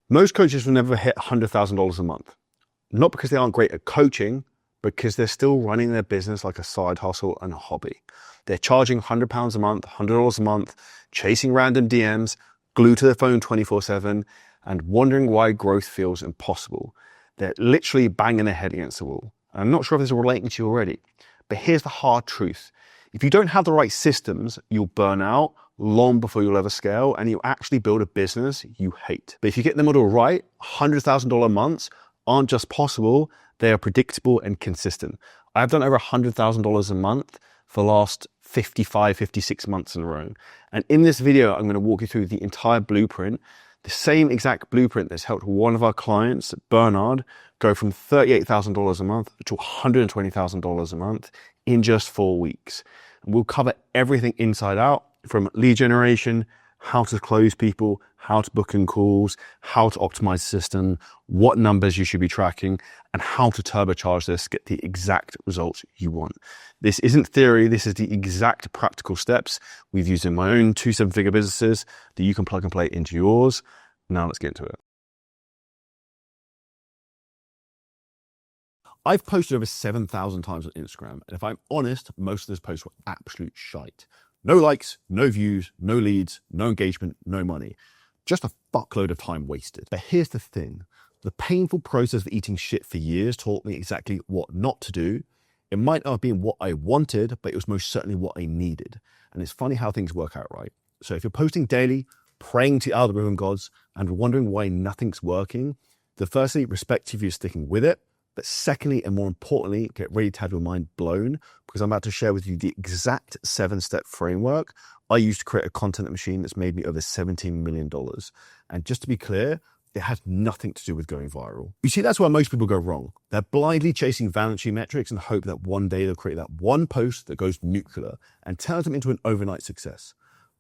Most coaches will never hit $100,000 a month. Not because they aren't great at coaching, because they're still running their business like a side hustle and a hobby. They're charging £100 a month, $100 a month, chasing random DMs, glued to their phone 24/7, and wondering why growth feels impossible. They're literally banging their head against the wall. I'm not sure if this is relating to you already, but here's the hard truth. If you don't have the right systems, you'll burn out long before you'll ever scale, and you'll actually build a business you hate. But if you get the model right, $100,000 months aren't just possible, they are predictable and consistent. I've done over $100,000 a month for the last 55, 56 months in a row. And in this video, I'm going to walk you through the entire blueprint, the same exact blueprint that's helped one of our clients, Bernard, go from $38,000 a month to $120,000 a month in just 4 weeks. And we'll cover everything inside out, from lead generation, how to close people, how to book in calls, how to optimize the system, what numbers you should be tracking, and how to turbocharge this, get the exact results you want. This isn't theory, this is the exact practical steps we've used in my own 2 7-figure businesses that you can plug and play into yours. Now let's get into it. I've posted over 7,000 times on Instagram, and if I'm honest, most of those posts were absolute shite. No likes, no views, no leads, no engagement, no money. Just a fuckload of time wasted. But here's the thing. The painful process of eating shit for years taught me exactly what not to do. It might not have been what I wanted, but it was most certainly what I needed. And it's funny how things work out, right? So if you're posting daily, praying to algorithm gods, and wondering why nothing's working, then firstly, respect you for sticking with it. But secondly, and more importantly, get ready to have your mind blown, because I'm about to share with you the exact 7-step framework I used to create a content machine that's made me over $17 million. And just to be clear, it has nothing to do with going viral. You see, that's where most people go wrong. They're blindly chasing vanity metrics and hope that one day they'll create that one post that goes nuclear and turns them into an overnight success.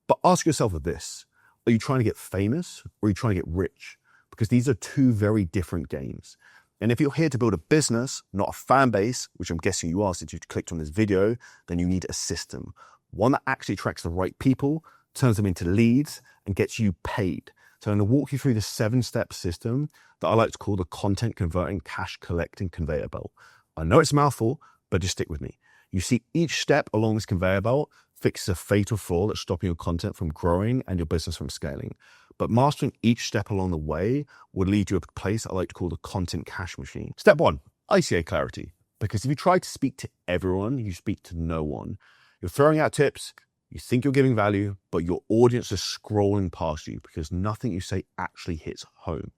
But ask yourself this: are you trying to get famous or are you trying to get rich? Because these are 2 very different games. And if you're here to build a business, not a fan base, which I'm guessing you are since you clicked on this video, then you need a system. One that actually attracts the right people, turns them into leads, and gets you paid. So I'm going to walk you through the 7-step system that I like to call the content converting, cash collecting conveyor belt. I know it's a mouthful, but just stick with me. You see, each step along this conveyor belt fixes a fatal flaw that's stopping your content from growing and your business from scaling. But mastering each step along the way will lead you to a place I like to call the content cash machine. Step 1, ICA clarity. Because if you try to speak to everyone, you speak to no one. You're throwing out tips, you think you're giving value, but your audience is scrolling past you because nothing you say actually hits home.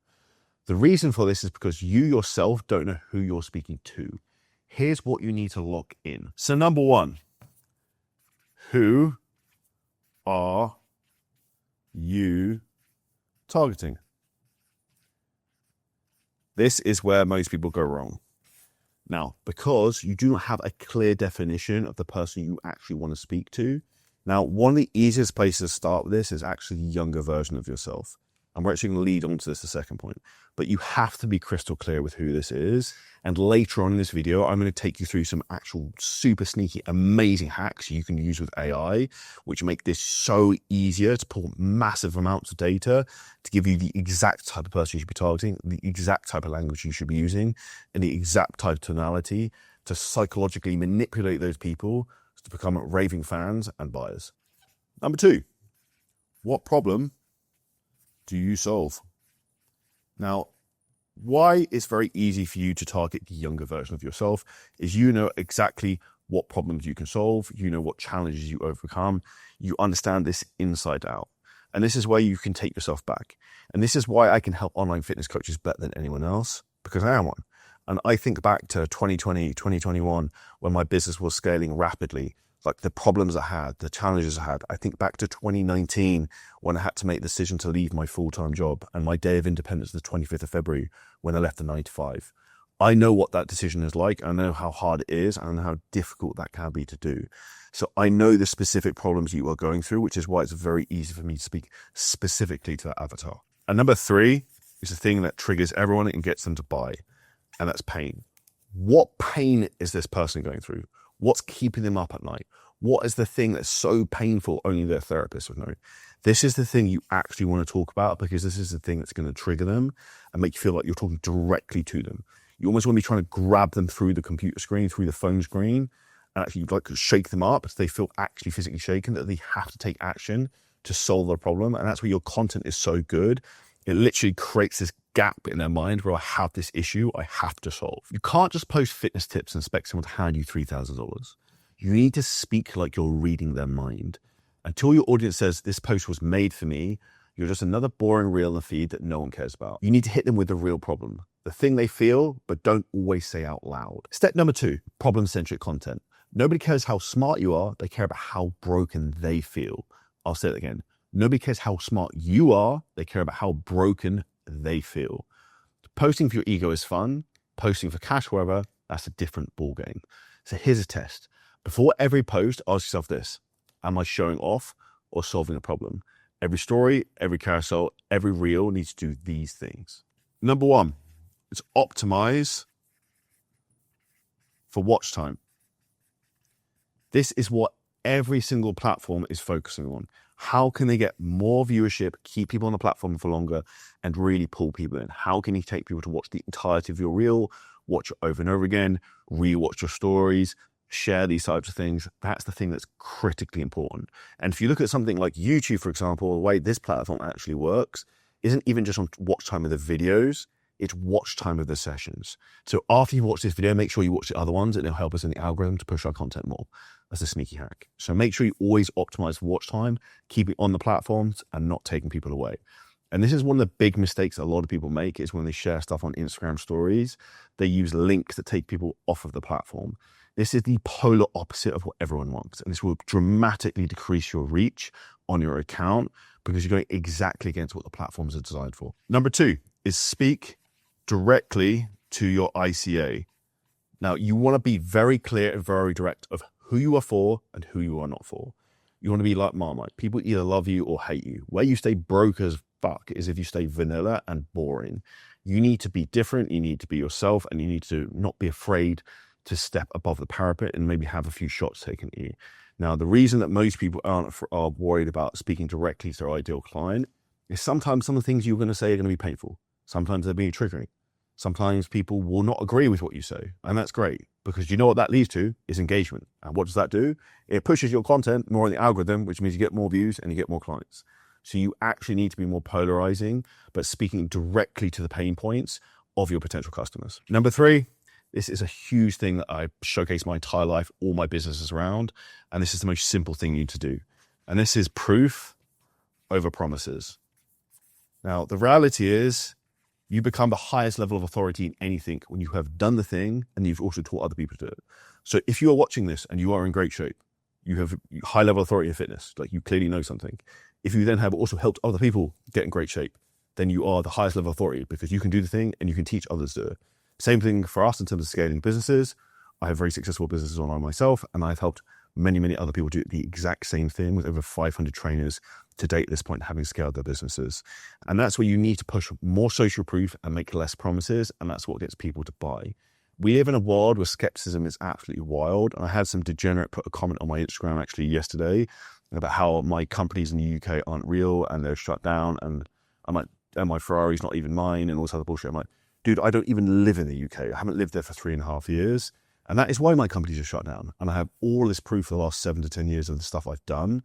The reason for this is because you yourself don't know who you're speaking to. Here's what you need to lock in. So number 1, who are you targeting? This is where most people go wrong. Now, because you do not have a clear definition of the person you actually want to speak to, now one of the easiest places to start with this is actually the younger version of yourself. And we're actually going to lead on to this the second point. But you have to be crystal clear with who this is. And later on in this video, I'm going to take you through some actual super sneaky, amazing hacks you can use with AI, which make this so easier to pull massive amounts of data to give you the exact type of person you should be targeting, the exact type of language you should be using, and the exact type of tonality to psychologically manipulate those people to become raving fans and buyers. Number 2, what problem do you solve? Now, why it's very easy for you to target the younger version of yourself is you know exactly what problems you can solve, you know what challenges you overcome, you understand this inside out. And this is where you can take yourself back. And this is why I can help online fitness coaches better than anyone else, because I am one. And I think back to 2020, 2021, when my business was scaling rapidly, like the problems I had, the challenges I had. I think back to 2019 when I had to make the decision to leave my full-time job, and my day of independence, the 25th of February, when I left the 9 to 5. I know what that decision is like. I know how hard it is and how difficult that can be to do. So I know the specific problems you are going through, which is why it's very easy for me to speak specifically to that avatar. And number 3 is the thing that triggers everyone and gets them to buy, and that's pain. What pain is this person going through? What's keeping them up at night? What is the thing that's so painful only their therapist would know? This is the thing you actually want to talk about, because this is the thing that's going to trigger them and make you feel like you're talking directly to them. You almost want to be trying to grab them through the computer screen, through the phone screen, and actually like shake them up so they feel actually physically shaken, that they have to take action to solve their problem. And that's where your content is so good. It literally creates this gap in their mind where I have this issue I have to solve. You can't just post fitness tips and expect someone to hand you $3,000. You need to speak like you're reading their mind. Until your audience says, this post was made for me, you're just another boring reel in the feed that no one cares about. You need to hit them with the real problem, the thing they feel, but don't always say out loud. Step number 2, problem-centric content. Nobody cares how smart you are, they care about how broken they feel. I'll say it again. Nobody cares how smart you are, they care about how broken they feel. Posting for your ego is fun. Posting for cash, however, that's a different ballgame. So here's a test. Before every post, ask yourself this: am I showing off or solving a problem? Every story, every carousel, every reel needs to do these things. Number 1, it's optimize for watch time. This is what every single platform is focusing on. How can they get more viewership, keep people on the platform for longer, and really pull people in? How can you take people to watch the entirety of your reel, watch it over and over again, re-watch your stories, share these types of things? That's the thing that's critically important. And if you look at something like YouTube, for example, the way this platform actually works isn't even just on watch time of the videos, it's watch time of the sessions. So after you watch this video, make sure you watch the other ones, and it'll help us in the algorithm to push our content more. That's a sneaky hack. So make sure you always optimize for watch time, keep it on the platforms and not taking people away. And this is one of the big mistakes a lot of people make, is when they share stuff on Instagram stories, they use links that take people off of the platform. This is the polar opposite of what everyone wants. And this will dramatically decrease your reach on your account, because you're going exactly against what the platforms are designed for. Number 2 is speak directly to your ICA. Now, you want to be very clear and very direct of who you are for and who you are not for. You want to be like Marmite. People either love you or hate you. Where you stay broke as fuck is if you stay vanilla and boring. You need to be different. You need to be yourself, and you need to not be afraid to step above the parapet and maybe have a few shots taken at you. Now, the reason that most people are worried about speaking directly to their ideal client is sometimes some of the things you're going to say are going to be painful. Sometimes they're being triggering. Sometimes people will not agree with what you say, and that's great, because you know what that leads to is engagement. And what does that do? It pushes your content more in the algorithm, which means you get more views and you get more clients. So you actually need to be more polarizing, but speaking directly to the pain points of your potential customers. Number 3, this is a huge thing that I showcase my entire life, all my businesses around, and this is the most simple thing you need to do. And this is proof over promises. Now, the reality is, you become the highest level of authority in anything when you have done the thing and you've also taught other people to do it. So if you are watching this and you are in great shape, you have high level authority in fitness, like you clearly know something. If you then have also helped other people get in great shape, then you are the highest level of authority, because you can do the thing and you can teach others to do it. Same thing for us in terms of scaling businesses. I have very successful businesses online myself, and I've helped many, many other people do the exact same thing, with over 500 trainers to date at this point, having scaled their businesses. And that's where you need to push more social proof and make less promises. And that's what gets people to buy. We live in a world where skepticism is absolutely wild. And I had some degenerate put a comment on my Instagram actually yesterday about how my companies in the UK aren't real and they're shut down. And I'm like, and my Ferrari's not even mine and all this other bullshit. I'm like, dude, I don't even live in the UK. I haven't lived there for 3.5 years. And that is why my companies are shut down. And I have all this proof for the last 7 to 10 years of the stuff I've done,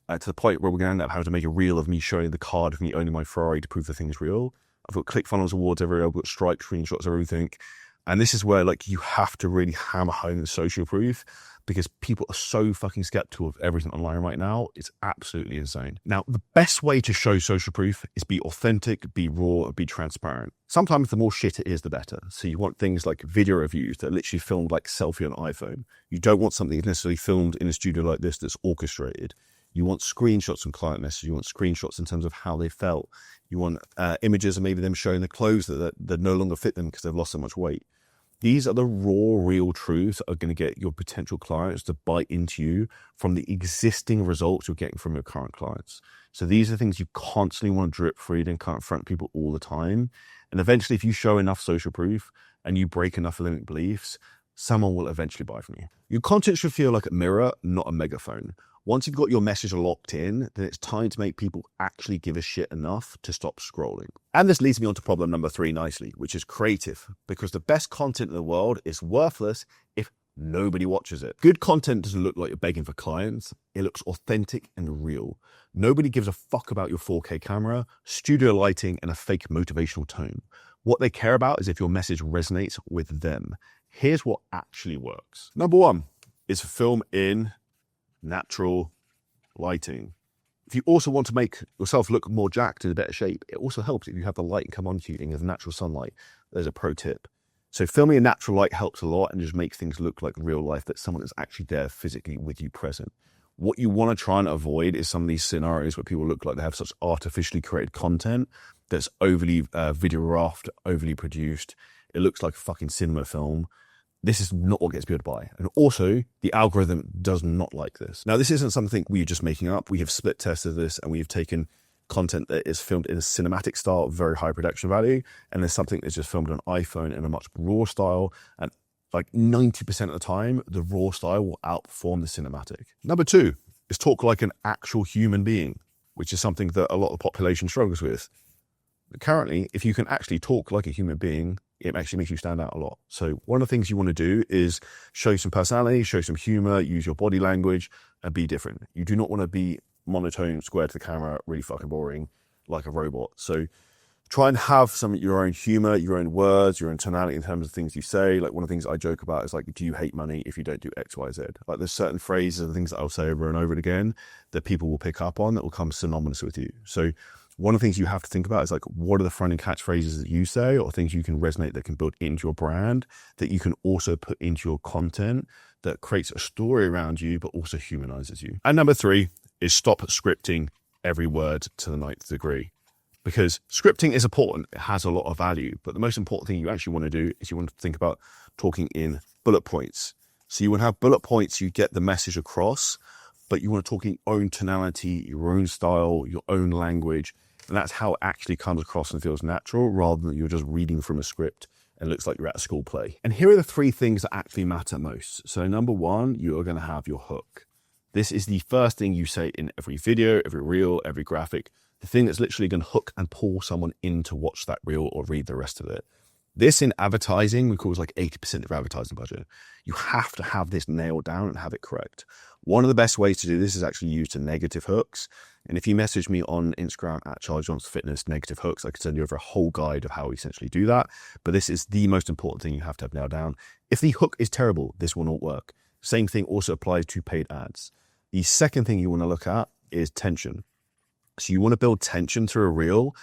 to the point where we're going to end up having to make a reel of me showing the card of me owning my Ferrari to prove the thing is real. I've got ClickFunnels awards everywhere. I've got Stripe screenshots of everything. And this is where like you have to really hammer home the social proof, because people are so fucking skeptical of everything online right now. It's absolutely insane. Now, the best way to show social proof is be authentic, be raw, and be transparent. Sometimes the more shit it is, the better. So you want things like video reviews that are literally filmed like selfie on an iPhone. You don't want something necessarily filmed in a studio like this that's orchestrated. You want screenshots from client messages. You want screenshots in terms of how they felt. You want images of maybe them showing the clothes that no longer fit them because they've lost so much weight. These are the raw, real truths that are going to get your potential clients to buy into you from the existing results you're getting from your current clients. So these are things you constantly want to drip feed and confront people all the time. And eventually, if you show enough social proof and you break enough limiting beliefs, someone will eventually buy from you. Your content should feel like a mirror, not a megaphone. Once you've got your message locked in, then it's time to make people actually give a shit enough to stop scrolling. And this leads me on to problem number 3 nicely, which is creative, because the best content in the world is worthless if nobody watches it. Good content doesn't look like you're begging for clients. It looks authentic and real. Nobody gives a fuck about your 4K camera, studio lighting, and a fake motivational tone. What they care about is if your message resonates with them. Here's what actually works. Number 1 is film in natural lighting. If you also want to make yourself look more jacked in a better shape, it also helps if you have the light come onto you in the natural sunlight. There's a pro tip. So filming in natural light helps a lot and just makes things look like real life, that someone is actually there physically with you present. What you want to try and avoid is some of these scenarios where people look like they have such artificially created content that's overly videographed, overly produced. It looks like a fucking cinema film. This is not what gets people to buy. And also, the algorithm does not like this. Now, this isn't something we're just making up. We have split tested this, and we have taken content that is filmed in a cinematic style, very high production value, and there's something that's just filmed on iPhone in a much raw style. And like 90% of the time, the raw style will outperform the cinematic. Number 2 is talk like an actual human being, which is something that a lot of the population struggles with. Currently, if you can actually talk like a human being, it actually makes you stand out a lot. So one of the things you want to do is show some personality, show some humor, use your body language, and be different. You do not want to be monotone, square to the camera, really fucking boring, like a robot. So try and have some of your own humor, your own words, your own tonality in terms of things you say. Like one of the things I joke about is like, do you hate money if you don't do X, Y, Z? Like there's certain phrases and things that I'll say over and over again that people will pick up on that will come synonymous with you. So one of the things you have to think about is like, what are the front end catchphrases that you say or things you can resonate that can build into your brand that you can also put into your content that creates a story around you, but also humanizes you. And number 3 is stop scripting every word to the 9th degree, because scripting is important. It has a lot of value, but the most important thing you actually want to do is you want to think about talking in bullet points. So you want to have bullet points, you get the message across, but you want to talk in your own tonality, your own style, your own language. And that's how it actually comes across and feels natural rather than you're just reading from a script and it looks like you're at a school play. And here are the 3 things that actually matter most. So number 1, you are going to have your hook. This is the first thing you say in every video, every reel, every graphic, the thing that's literally going to hook and pull someone in to watch that reel or read the rest of it. This in advertising, we call it like 80% of advertising budget. You have to have this nailed down and have it correct. One of the best ways to do this is actually use the negative hooks. And if you message me on Instagram at Charlie Johnson Fitness, negative hooks, I can send you over a whole guide of how we essentially do that. But this is the most important thing you have to have nailed down. If the hook is terrible, this will not work. Same thing also applies to paid ads. The second thing you want to look at is tension. So you want to build tension through a reel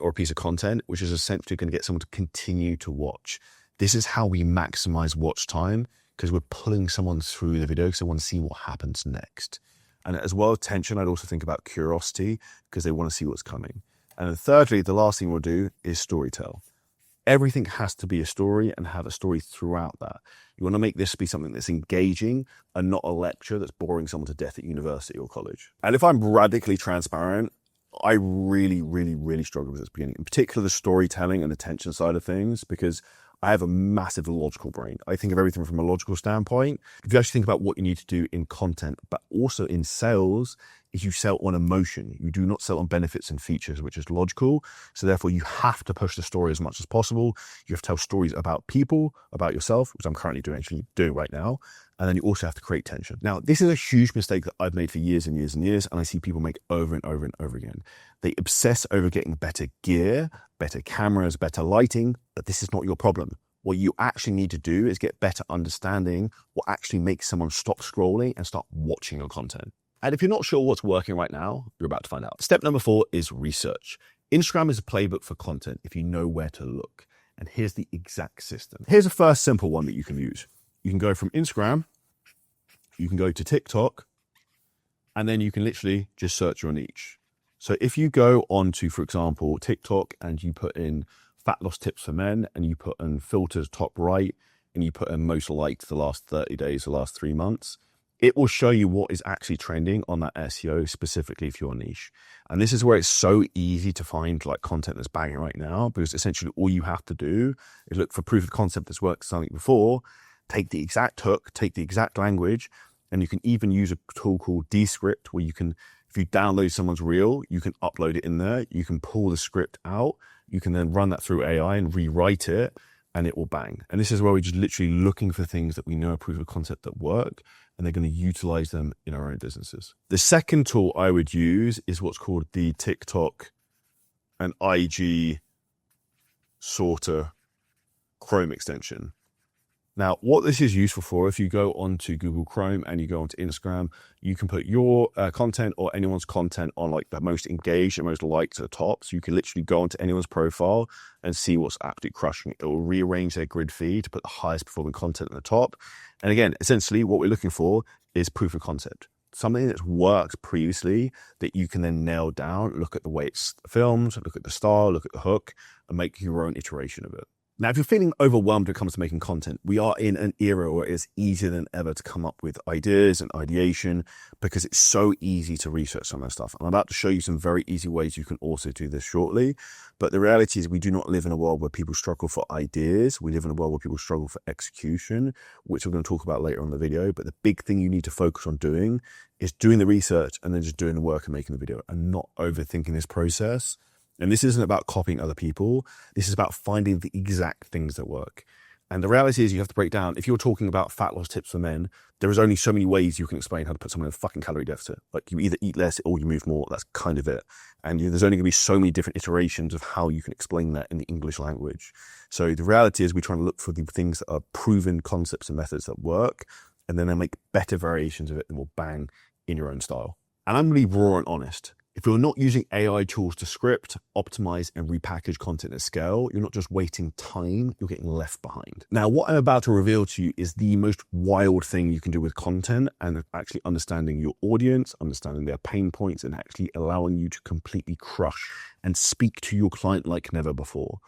or a piece of content, which is essentially going to get someone to continue to watch. This is how we maximize watch time, because we're pulling someone through the video because they want to see what happens next. And as well as tension, I'd also think about curiosity because they want to see what's coming. And then thirdly, the last thing we'll do is storytell. Everything has to be a story and have a story throughout that. You want to make this be something that's engaging and not a lecture that's boring someone to death at university or college. And if I'm radically transparent, I really, really, really struggle with this beginning, in particular the storytelling and the tension side of things, because I have a massive logical brain. I think of everything from a logical standpoint. If you actually think about what you need to do in content, but also in sales, is you sell on emotion. You do not sell on benefits and features, which is logical. So therefore you have to push the story as much as possible. You have to tell stories about people, about yourself, which I'm currently doing right now. And then you also have to create tension. Now, this is a huge mistake that I've made for years and years and years, and I see people make over and over and over again. They obsess over getting better gear, better cameras, better lighting, but this is not your problem. What you actually need to do is get better understanding what actually makes someone stop scrolling and start watching your content. And if you're not sure what's working right now, you're about to find out. Step number 4 is research. Instagram is a playbook for content if you know where to look. And here's the exact system. Here's a first simple one that you can use. You can go from Instagram, you can go to TikTok, and then you can literally just search your niche. So if you go on to, for example, TikTok and you put in fat loss tips for men and you put in filters top right and you put in most liked the last 30 days, the last 3 months, it will show you what is actually trending on that SEO specifically for your niche. And this is where it's so easy to find like content that's banging right now, because essentially all you have to do is look for proof of concept that's worked something before, take the exact hook, take the exact language, And you can even use a tool called Descript, where you can, if you download someone's reel, you can upload it in there. You can pull the script out. You can then run that through AI and rewrite it, and it will bang. And this is where we're just literally looking for things that we know are proof of concept that work, and they're going to utilize them in our own businesses. The second tool I would use is what's called the TikTok and IG sorter Chrome extension. Now, what this is useful for, if you go onto Google Chrome and you go onto Instagram, you can put your content or anyone's content on like the most engaged and most liked at the top. So you can literally go onto anyone's profile and see what's absolutely crushing it. It will rearrange their grid feed to put the highest performing content at the top. And again, essentially what we're looking for is proof of concept. Something that's worked previously that you can then nail down, look at the way it's filmed, look at the style, look at the hook, and make your own iteration of it. Now, if you're feeling overwhelmed when it comes to making content, we are in an era where it's easier than ever to come up with ideas and ideation because it's so easy to research some of that stuff. I'm about to show you some very easy ways you can also do this shortly. But the reality is we do not live in a world where people struggle for ideas. We live in a world where people struggle for execution, which we're going to talk about later on in the video. But the big thing you need to focus on doing is doing the research and then just doing the work and making the video and not overthinking this process. And this isn't about copying other people. This is about finding the exact things that work. And the reality is you have to break down. If you're talking about fat loss tips for men, there is only so many ways you can explain how to put someone in a fucking calorie deficit. Like you either eat less or you move more. That's kind of it. And there's only going to be so many different iterations of how you can explain that in the English language. So the reality is we're trying to look for the things that are proven concepts and methods that work, and then they make better variations of it and will bang in your own style. And I'm going to be raw and honest. If you're not using AI tools to script, optimize, and repackage content at scale, you're not just wasting time, you're getting left behind. Now, what I'm about to reveal to you is the most wild thing you can do with content and actually understanding your audience, understanding their pain points, and actually allowing you to completely crush and speak to your client like never before.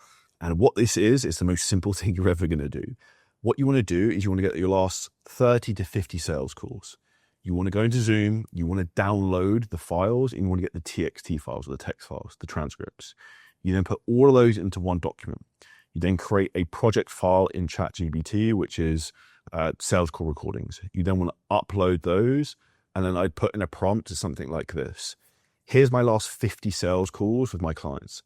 And what this is the most simple thing you're ever going to do. What you want to do is you want to get your last 30 to 50 sales calls. You want to go into Zoom, you want to download the files, and you want to get the TXT files or the text files, the transcripts. You then put all of those into one document. You then create a project file in ChatGPT, which is sales call recordings. You then want to upload those, and then I'd put in a prompt to something like this. Here's my last 50 sales calls with my clients.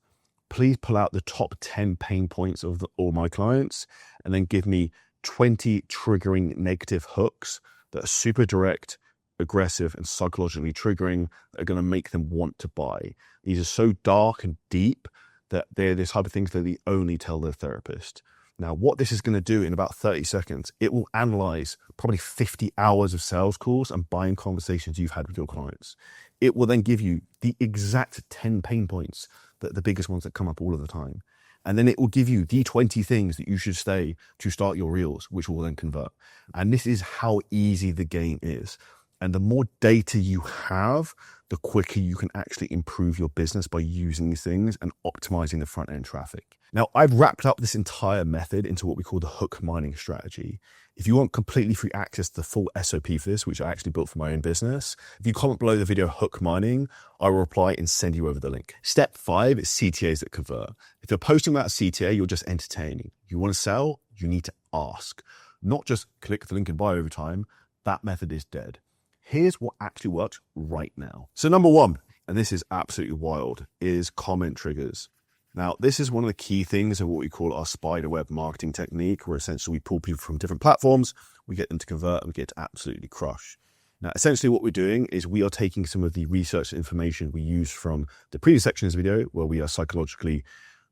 Please pull out the top 10 pain points of all my clients, and then give me 20 triggering negative hooks that are super direct, aggressive, and psychologically triggering that are going to make them want to buy. These are so dark and deep that they're this type of things that they only tell their therapist. Now, what this is going to do in about 30 seconds, it will analyze probably 50 hours of sales calls and buying conversations you've had with your clients. It will then give you the exact 10 pain points that are the biggest ones that come up all of the time. And then it will give you the 20 things that you should say to start your reels, which will then convert. And this is how easy the game is. And the more data you have, the quicker you can actually improve your business by using these things and optimizing the front end traffic. Now, I've wrapped up this entire method into what we call the hook mining strategy. If you want completely free access to the full SOP for this, which I actually built for my own business, if you comment below the video hook mining, I will reply and send you over the link. Step 5 is CTAs that convert. If you're posting about a CTA, you're just entertaining. You want to sell, you need to ask, not just click the link and buy over time. That method is dead. Here's what actually works right now. So number 1, and this is absolutely wild, is comment triggers. Now, this is one of the key things of what we call our spiderweb marketing technique, where essentially we pull people from different platforms, we get them to convert, and we get to absolutely crush. Now, essentially what we're doing is we are taking some of the research information we used from the previous section of this video, where we are psychologically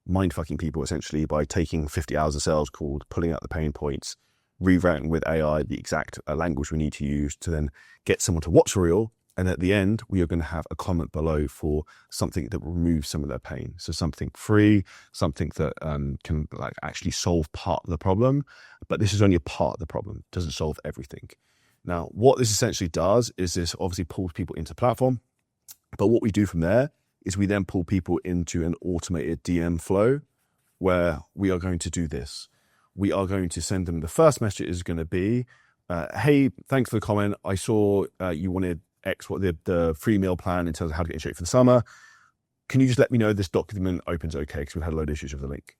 mind-fucking people, essentially, by taking 50 hours of sales called, pulling out the pain points, rewriting with AI the exact language we need to use to then get someone to watch a reel. And at the end, we are going to have a comment below for something that removes some of their pain. So something free, something that can like actually solve part of the problem. But this is only a part of the problem. It doesn't solve everything. Now, what this essentially does is this obviously pulls people into the platform. But what we do from there is we then pull people into an automated DM flow where we are going to do this. We are going to send them, the first message is going to be, hey, thanks for the comment. I saw you wanted X, what the free meal plan in terms of how to get in shape for the summer. Can you just let me know this document opens okay? Because we've had a load of issues with the link.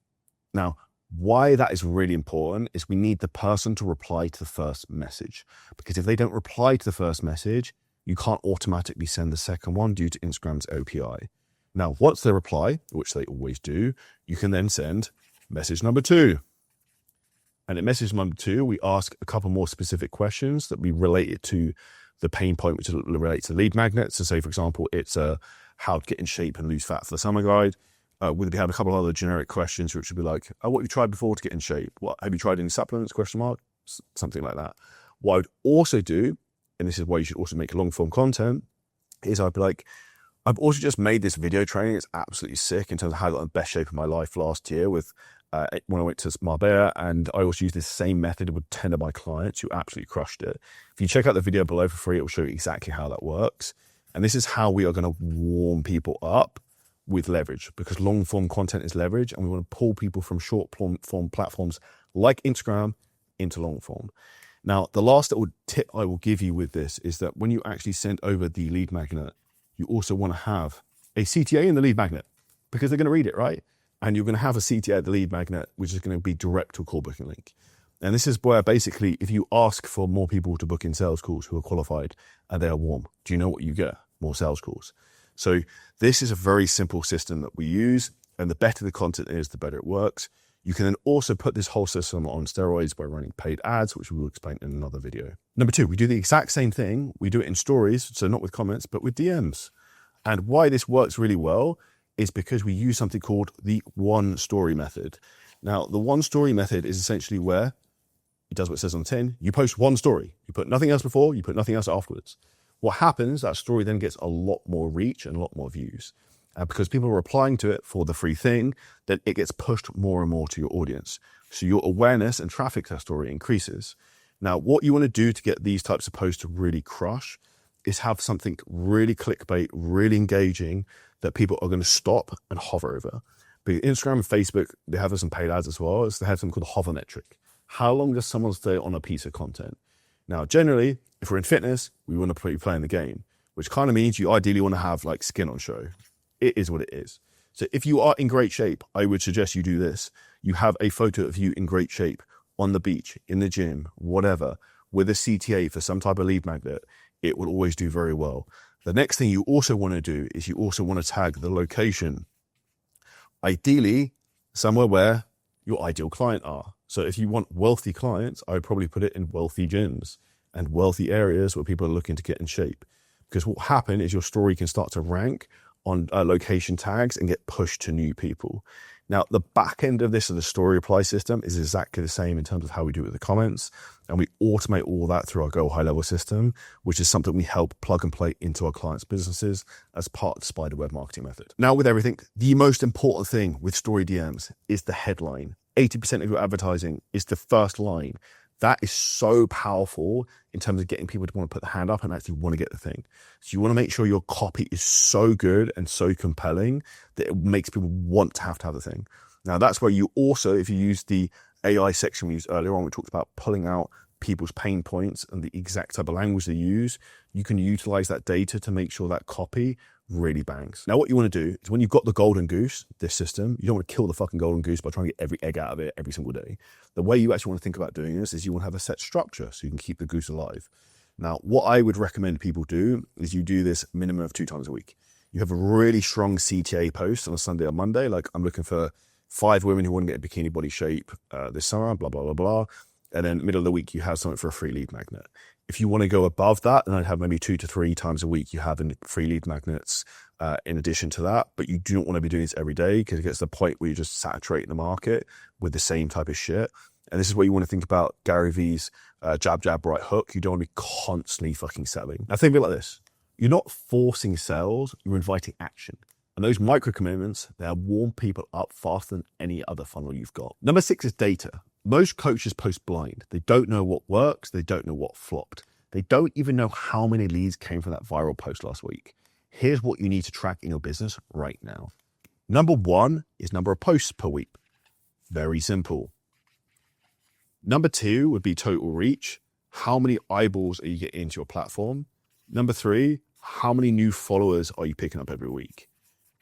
Now, Why that is really important is we need the person to reply to the first message, because if they don't reply to the first message, you can't automatically send the second one due to Instagram's OPI. Now, once they reply, which they always do, you can then send message number 2. And in message number 2, we ask a couple more specific questions that we relate it to the pain point, which relates to lead magnets. So say, for example, it's how to get in shape and lose fat for the summer guide. We have a couple of other generic questions, which would be like, what have you tried before to get in shape? What have you tried any supplements? ? Something like that. What I would also do, and this is why you should also make long form content, is I'd be like, I've also just made this video training. It's absolutely sick in terms of how I got in the best shape of my life last year with when I went to Marbella, and I also used this same method with 10 of my clients who absolutely crushed it. If you check out the video below for free, it will show you exactly how that works. And this is how we are going to warm people up with leverage, because long form content is leverage, and we want to pull people from short form platforms like Instagram into long form. Now, the last little tip I will give you with this is that when you actually send over the lead magnet, you also want to have a CTA in the lead magnet, because they're going to read it, right? And you're going to have a CTA at the lead magnet, which is going to be direct to a call booking link. And this is where basically, if you ask for more people to book in sales calls who are qualified and they are warm, do you know what you get? More sales calls. So this is a very simple system that we use, and the better the content is, the better it works. You can then also put this whole system on steroids by running paid ads, which we will explain in another video. Number 2, we do the exact same thing. We do it in stories, so not with comments, but with DMs. And why this works really well is because we use something called the one story method. Now, the one story method is essentially where it does what it says on the tin. You post one story. You put nothing else before, you put nothing else afterwards. What happens, that story then gets a lot more reach and a lot more views. Because people are replying to it for the free thing, then it gets pushed more and more to your audience. So your awareness and traffic to that story increases. Now, what you want to do to get these types of posts to really crush is have something really clickbait, really engaging, that people are going to stop and hover over. But Instagram and Facebook, they have some paid ads as well. They have something called the hover metric. How long does someone stay on a piece of content? Now, generally, if we're in fitness, we want to be playing the game, which kind of means you ideally want to have like skin on show. It is what it is. So if you are in great shape, I would suggest you do this. You have a photo of you in great shape on the beach, in the gym, whatever, with a CTA for some type of lead magnet. It will always do very well. The next thing you also want to do is you also want to tag the location. Ideally, somewhere where your ideal client are. So if you want wealthy clients, I would probably put it in wealthy gyms and wealthy areas where people are looking to get in shape. Because what will happen is your story can start to rank on location tags and get pushed to new people. Now, the back end of this, of the story reply system, is exactly the same in terms of how we do it with the comments. And we automate all that through our Go High Level system, which is something we help plug and play into our clients' businesses as part of the Spiderweb marketing method. Now, with everything, the most important thing with story DMs is the headline. 80% of your advertising is the first line. That is so powerful in terms of getting people to want to put the hand up and actually want to get the thing. So you want to make sure your copy is so good and so compelling that it makes people want to have the thing. Now, that's where you also, if you use the AI section we used earlier on, we talked about pulling out people's pain points and the exact type of language they use. You can utilize that data to make sure that copy really bangs. Now, what you want to do is when you've got the golden goose, this system, you don't want to kill the fucking golden goose by trying to get every egg out of it every single day. The way you actually want to think about doing this is you want to have a set structure so you can keep the goose alive. Now, what I would recommend people do is you do this minimum of 2 times a week. You have a really strong CTA post on a Sunday or Monday, like I'm looking for 5 women who want to get a bikini body shape this summer, blah, blah, blah, blah. And then middle of the week, you have something for a free lead magnet. If you want to go above that, then I'd have maybe 2 to 3 times a week you have in free lead magnets in addition to that. But you do not want to be doing this every day because it gets to the point where you're just saturating the market with the same type of shit. And this is where you want to think about Gary Vee's jab, jab, right hook. You don't want to be constantly fucking selling. Now think of it like this. You're not forcing sales, you're inviting action. And those micro commitments, they'll warm people up faster than any other funnel you've got. Number 6 is data. Most coaches post blind. They don't know what works. They don't know what flopped. They don't even know how many leads came from that viral post last week. Here's what you need to track in your business right now. Number 1 is number of posts per week. Very simple. Number 2 would be total reach. How many eyeballs are you getting into your platform? Number 3, how many new followers are you picking up every week?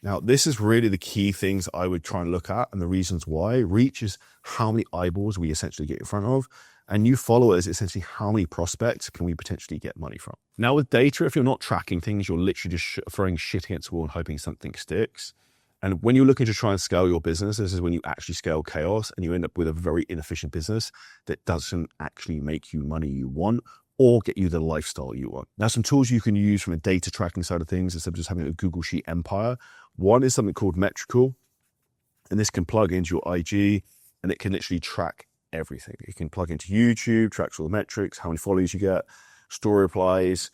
Now, this is really the key things I would try and look at, and the reasons why. Reach is how many eyeballs we essentially get in front of, and new followers, essentially how many prospects can we potentially get money from. Now with data, if you're not tracking things, you're literally just throwing shit against the wall and hoping something sticks. And when you're looking to try and scale your business, this is when you actually scale chaos and you end up with a very inefficient business that doesn't actually make you money you want or get you the lifestyle you want. Now, some tools you can use from a data tracking side of things, instead of just having a Google Sheet empire. One is something called Metrical, and this can plug into your IG and it can literally track everything. It can plug into YouTube, tracks all the metrics, how many followers you get, story replies.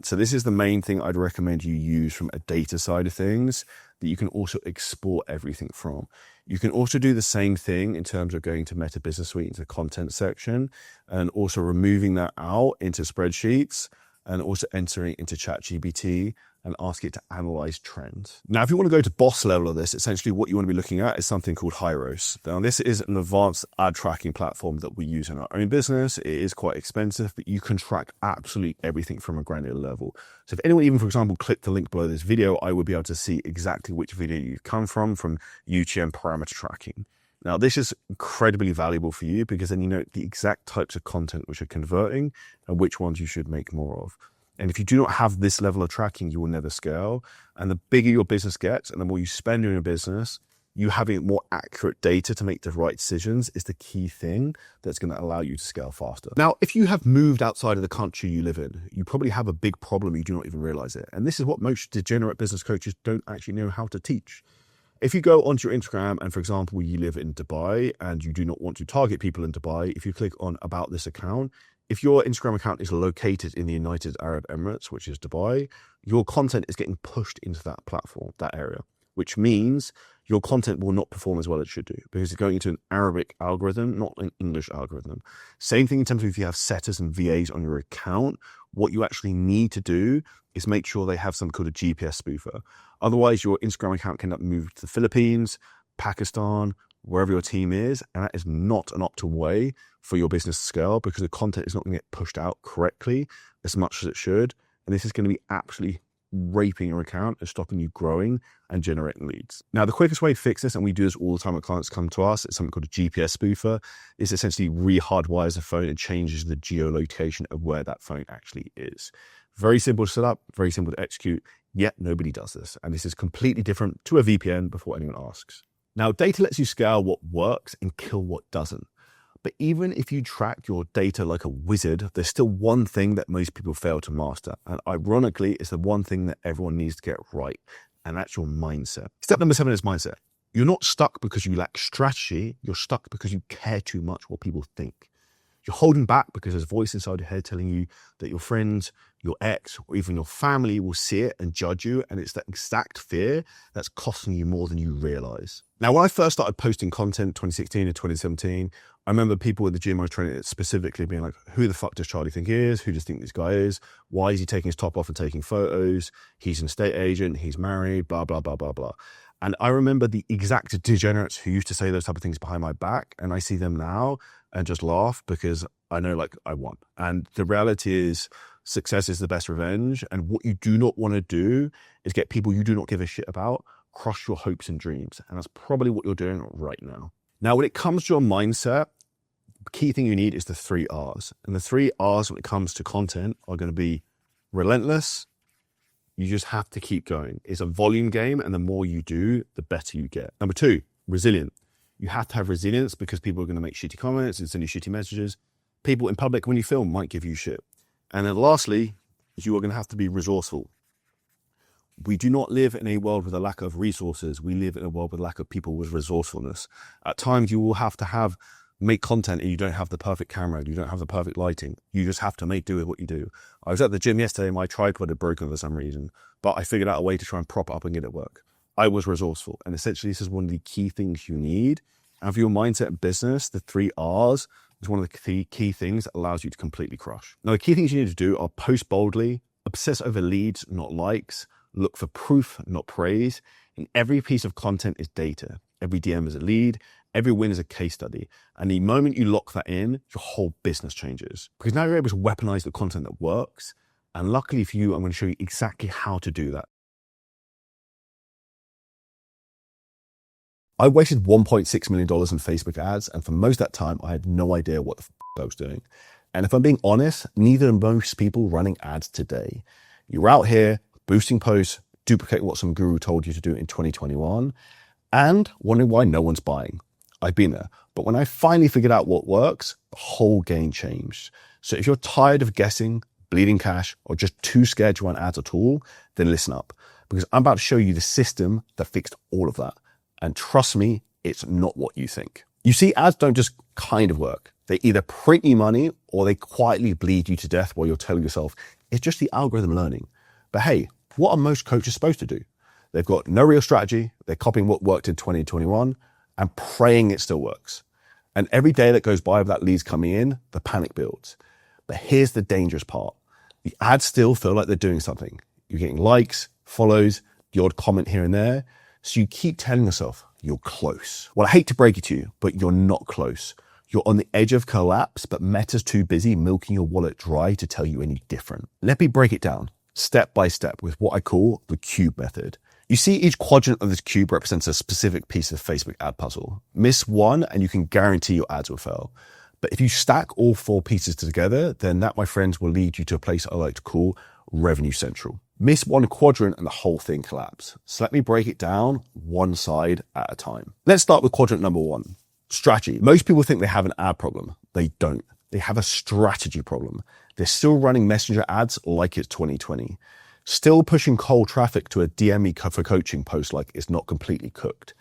So this is the main thing I'd recommend you use from a data side of things that you can also export everything from. You can also do the same thing in terms of going to Meta Business Suite into the content section and also removing that out into spreadsheets and also entering into ChatGPT and ask it to analyze trends. Now, if you want to go to boss level of this, essentially what you want to be looking at is something called Hyros. Now, this is an advanced ad tracking platform that we use in our own business. It is quite expensive, but you can track absolutely everything from a granular level. So if anyone even, for example, clicked the link below this video, I would be able to see exactly which video you've come from UTM parameter tracking. Now, this is incredibly valuable for you because then you know the exact types of content which are converting and which ones you should make more of. And if you do not have this level of tracking, you will never scale. And the bigger your business gets and the more you spend on your business, you having more accurate data to make the right decisions is the key thing that's going to allow you to scale faster. Now, if you have moved outside of the country you live in, you probably have a big problem. You do not even realize it. And this is what most degenerate business coaches don't actually know how to teach. If you go onto your Instagram and, for example, you live in Dubai and you do not want to target people in Dubai, if you click on about this account, if your Instagram account is located in the United Arab Emirates, which is Dubai, your content is getting pushed into that platform, that area, which means your content will not perform as well as it should do because it's going into an Arabic algorithm, not an English algorithm. Same thing in terms of if you have setters and VAs on your account, what you actually need to do is make sure they have some kind of GPS spoofer. Otherwise, your Instagram account can move to the Philippines, Pakistan, wherever your team is, and that is not an optimal way for your business to scale because the content is not going to get pushed out correctly as much as it should. And this is going to be absolutely raping your account and stopping you growing and generating leads. Now, the quickest way to fix this, and we do this all the time when clients come to us, it's something called a GPS spoofer, is essentially re-hardwires the phone and changes the geolocation of where that phone actually is. Very simple to set up, very simple to execute, yet nobody does this. And this is completely different to a VPN before anyone asks. Now, data lets you scale what works and kill what doesn't. But even if you track your data like a wizard, there's still one thing that most people fail to master. And ironically, it's the one thing that everyone needs to get right. And that's your mindset. Step number 7 is mindset. You're not stuck because you lack strategy. You're stuck because you care too much what people think. You're holding back because there's a voice inside your head telling you that your friends, your ex, or even your family will see it and judge you. And it's that exact fear that's costing you more than you realize. Now, when I first started posting content 2016 and 2017, I remember people at the gym I was training at specifically being like, who the fuck does Charlie think he is? Who does he think this guy is? Why is he taking his top off and taking photos? He's an estate agent. He's married, blah, blah, blah, blah, blah. And I remember the exact degenerates who used to say those type of things behind my back. And I see them now and just laugh because I know like I won. And the reality is success is the best revenge. And what you do not want to do is get people you do not give a shit about crush your hopes and dreams. And that's probably what you're doing right now. Now, when it comes to your mindset, the key thing you need is the 3 R's. And the 3 R's when it comes to content are going to be relentless. You just have to keep going. It's a volume game, and the more you do, the better you get. Number 2, resilient. You have to have resilience because people are going to make shitty comments and send you shitty messages. People in public, when you film, might give you shit. And then lastly, you are going to have to be resourceful. We do not live in a world with a lack of resources. We live in a world with a lack of people with resourcefulness. At times, you will have to make content and you don't have the perfect camera. You don't have the perfect lighting. You just have to make do with what you do. I was at the gym yesterday and my tripod had broken for some reason, but I figured out a way to try and prop it up and get it work. I was resourceful. And essentially, this is one of the key things you need. And for your mindset and business, the 3 R's is one of the key things that allows you to completely crush. Now, the key things you need to do are post boldly, obsess over leads, not likes, look for proof, not praise. And every piece of content is data. Every DM is a lead. Every win is a case study. And the moment you lock that in, your whole business changes. Because now you're able to weaponize the content that works. And luckily for you, I'm going to show you exactly how to do that. I wasted $1.6 million in Facebook ads, and for most of that time, I had no idea what the I was doing. And if I'm being honest, neither are most people running ads today. You're out here boosting posts, duplicating what some guru told you to do in 2021, and wondering why no one's buying. I've been there. But when I finally figured out what works, the whole game changed. So if you're tired of guessing, bleeding cash, or just too scared to run ads at all, then listen up, because I'm about to show you the system that fixed all of that. And trust me, it's not what you think. You see, ads don't just kind of work. They either print you money or they quietly bleed you to death while you're telling yourself, it's just the algorithm learning. But hey, what are most coaches supposed to do? They've got no real strategy. They're copying what worked in 2021 and praying it still works. And every day that goes by without leads coming in, the panic builds. But here's the dangerous part. The ads still feel like they're doing something. You're getting likes, follows, the odd comment here and there. So you keep telling yourself you're close. Well, I hate to break it to you, but you're not close. You're on the edge of collapse, but Meta's too busy milking your wallet dry to tell you any different. Let me break it down step by step with what I call the cube method. You see, each quadrant of this cube represents a specific piece of Facebook ad puzzle. Miss one and you can guarantee your ads will fail. But if you stack all 4 pieces together, then that, my friends, will lead you to a place I like to call Revenue Central. Miss one quadrant and the whole thing collapse. So let me break it down one side at a time. Let's start with quadrant number 1, strategy. Most people think they have an ad problem. They don't. They have a strategy problem. They're still running messenger ads like it's 2020. Still pushing cold traffic to a DM me for coaching post like it's not completely cooked.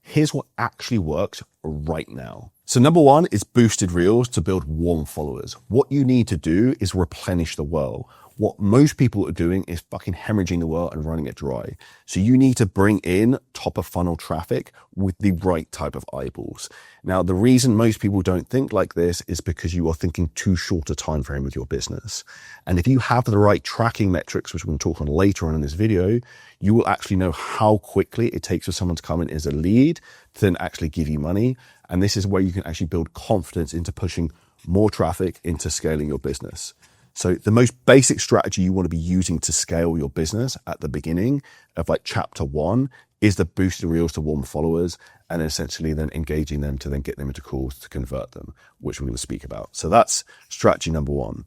Here's what actually works right now. So number 1 is boosted reels to build warm followers. What you need to do is replenish the well. What most people are doing is fucking hemorrhaging the well and running it dry. So you need to bring in top of funnel traffic with the right type of eyeballs. Now, the reason most people don't think like this is because you are thinking too short a time frame with your business. And if you have the right tracking metrics, which we're going to talk on later on in this video, you will actually know how quickly it takes for someone to come in as a lead to then actually give you money. And this is where you can actually build confidence into pushing more traffic into scaling your business. So the most basic strategy you want to be using to scale your business at the beginning of like chapter 1 is the boosted reels to warm followers, and essentially then engaging them to then get them into calls to convert them, which we're going to speak about. So that's strategy number 1.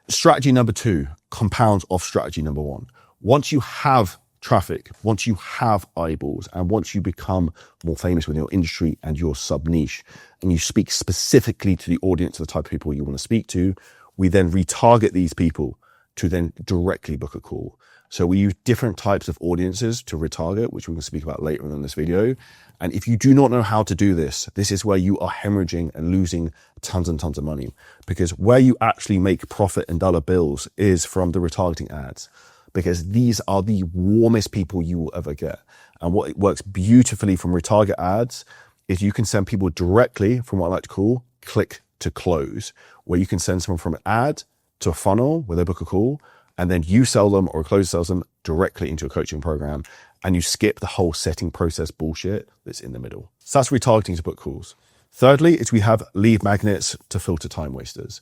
Strategy number 2 compounds off strategy number 1. Once you have traffic, once you have eyeballs, and once you become more famous within your industry and your sub niche, and you speak specifically to the audience of the type of people you want to speak to, we then retarget these people to then directly book a call. So we use different types of audiences to retarget, which we're going to speak about later in this video. And if you do not know how to do this, this is where you are hemorrhaging and losing tons and tons of money, because where you actually make profit in dollar bills is from the retargeting ads, because these are the warmest people you will ever get. And what works beautifully from retarget ads is you can send people directly from what I like to call click to close, where you can send someone from an ad to a funnel where they book a call, and then you sell them or a close sells them directly into a coaching program, and you skip the whole setting process bullshit that's in the middle. So that's retargeting to book calls. Thirdly, is we have lead magnets to filter time wasters.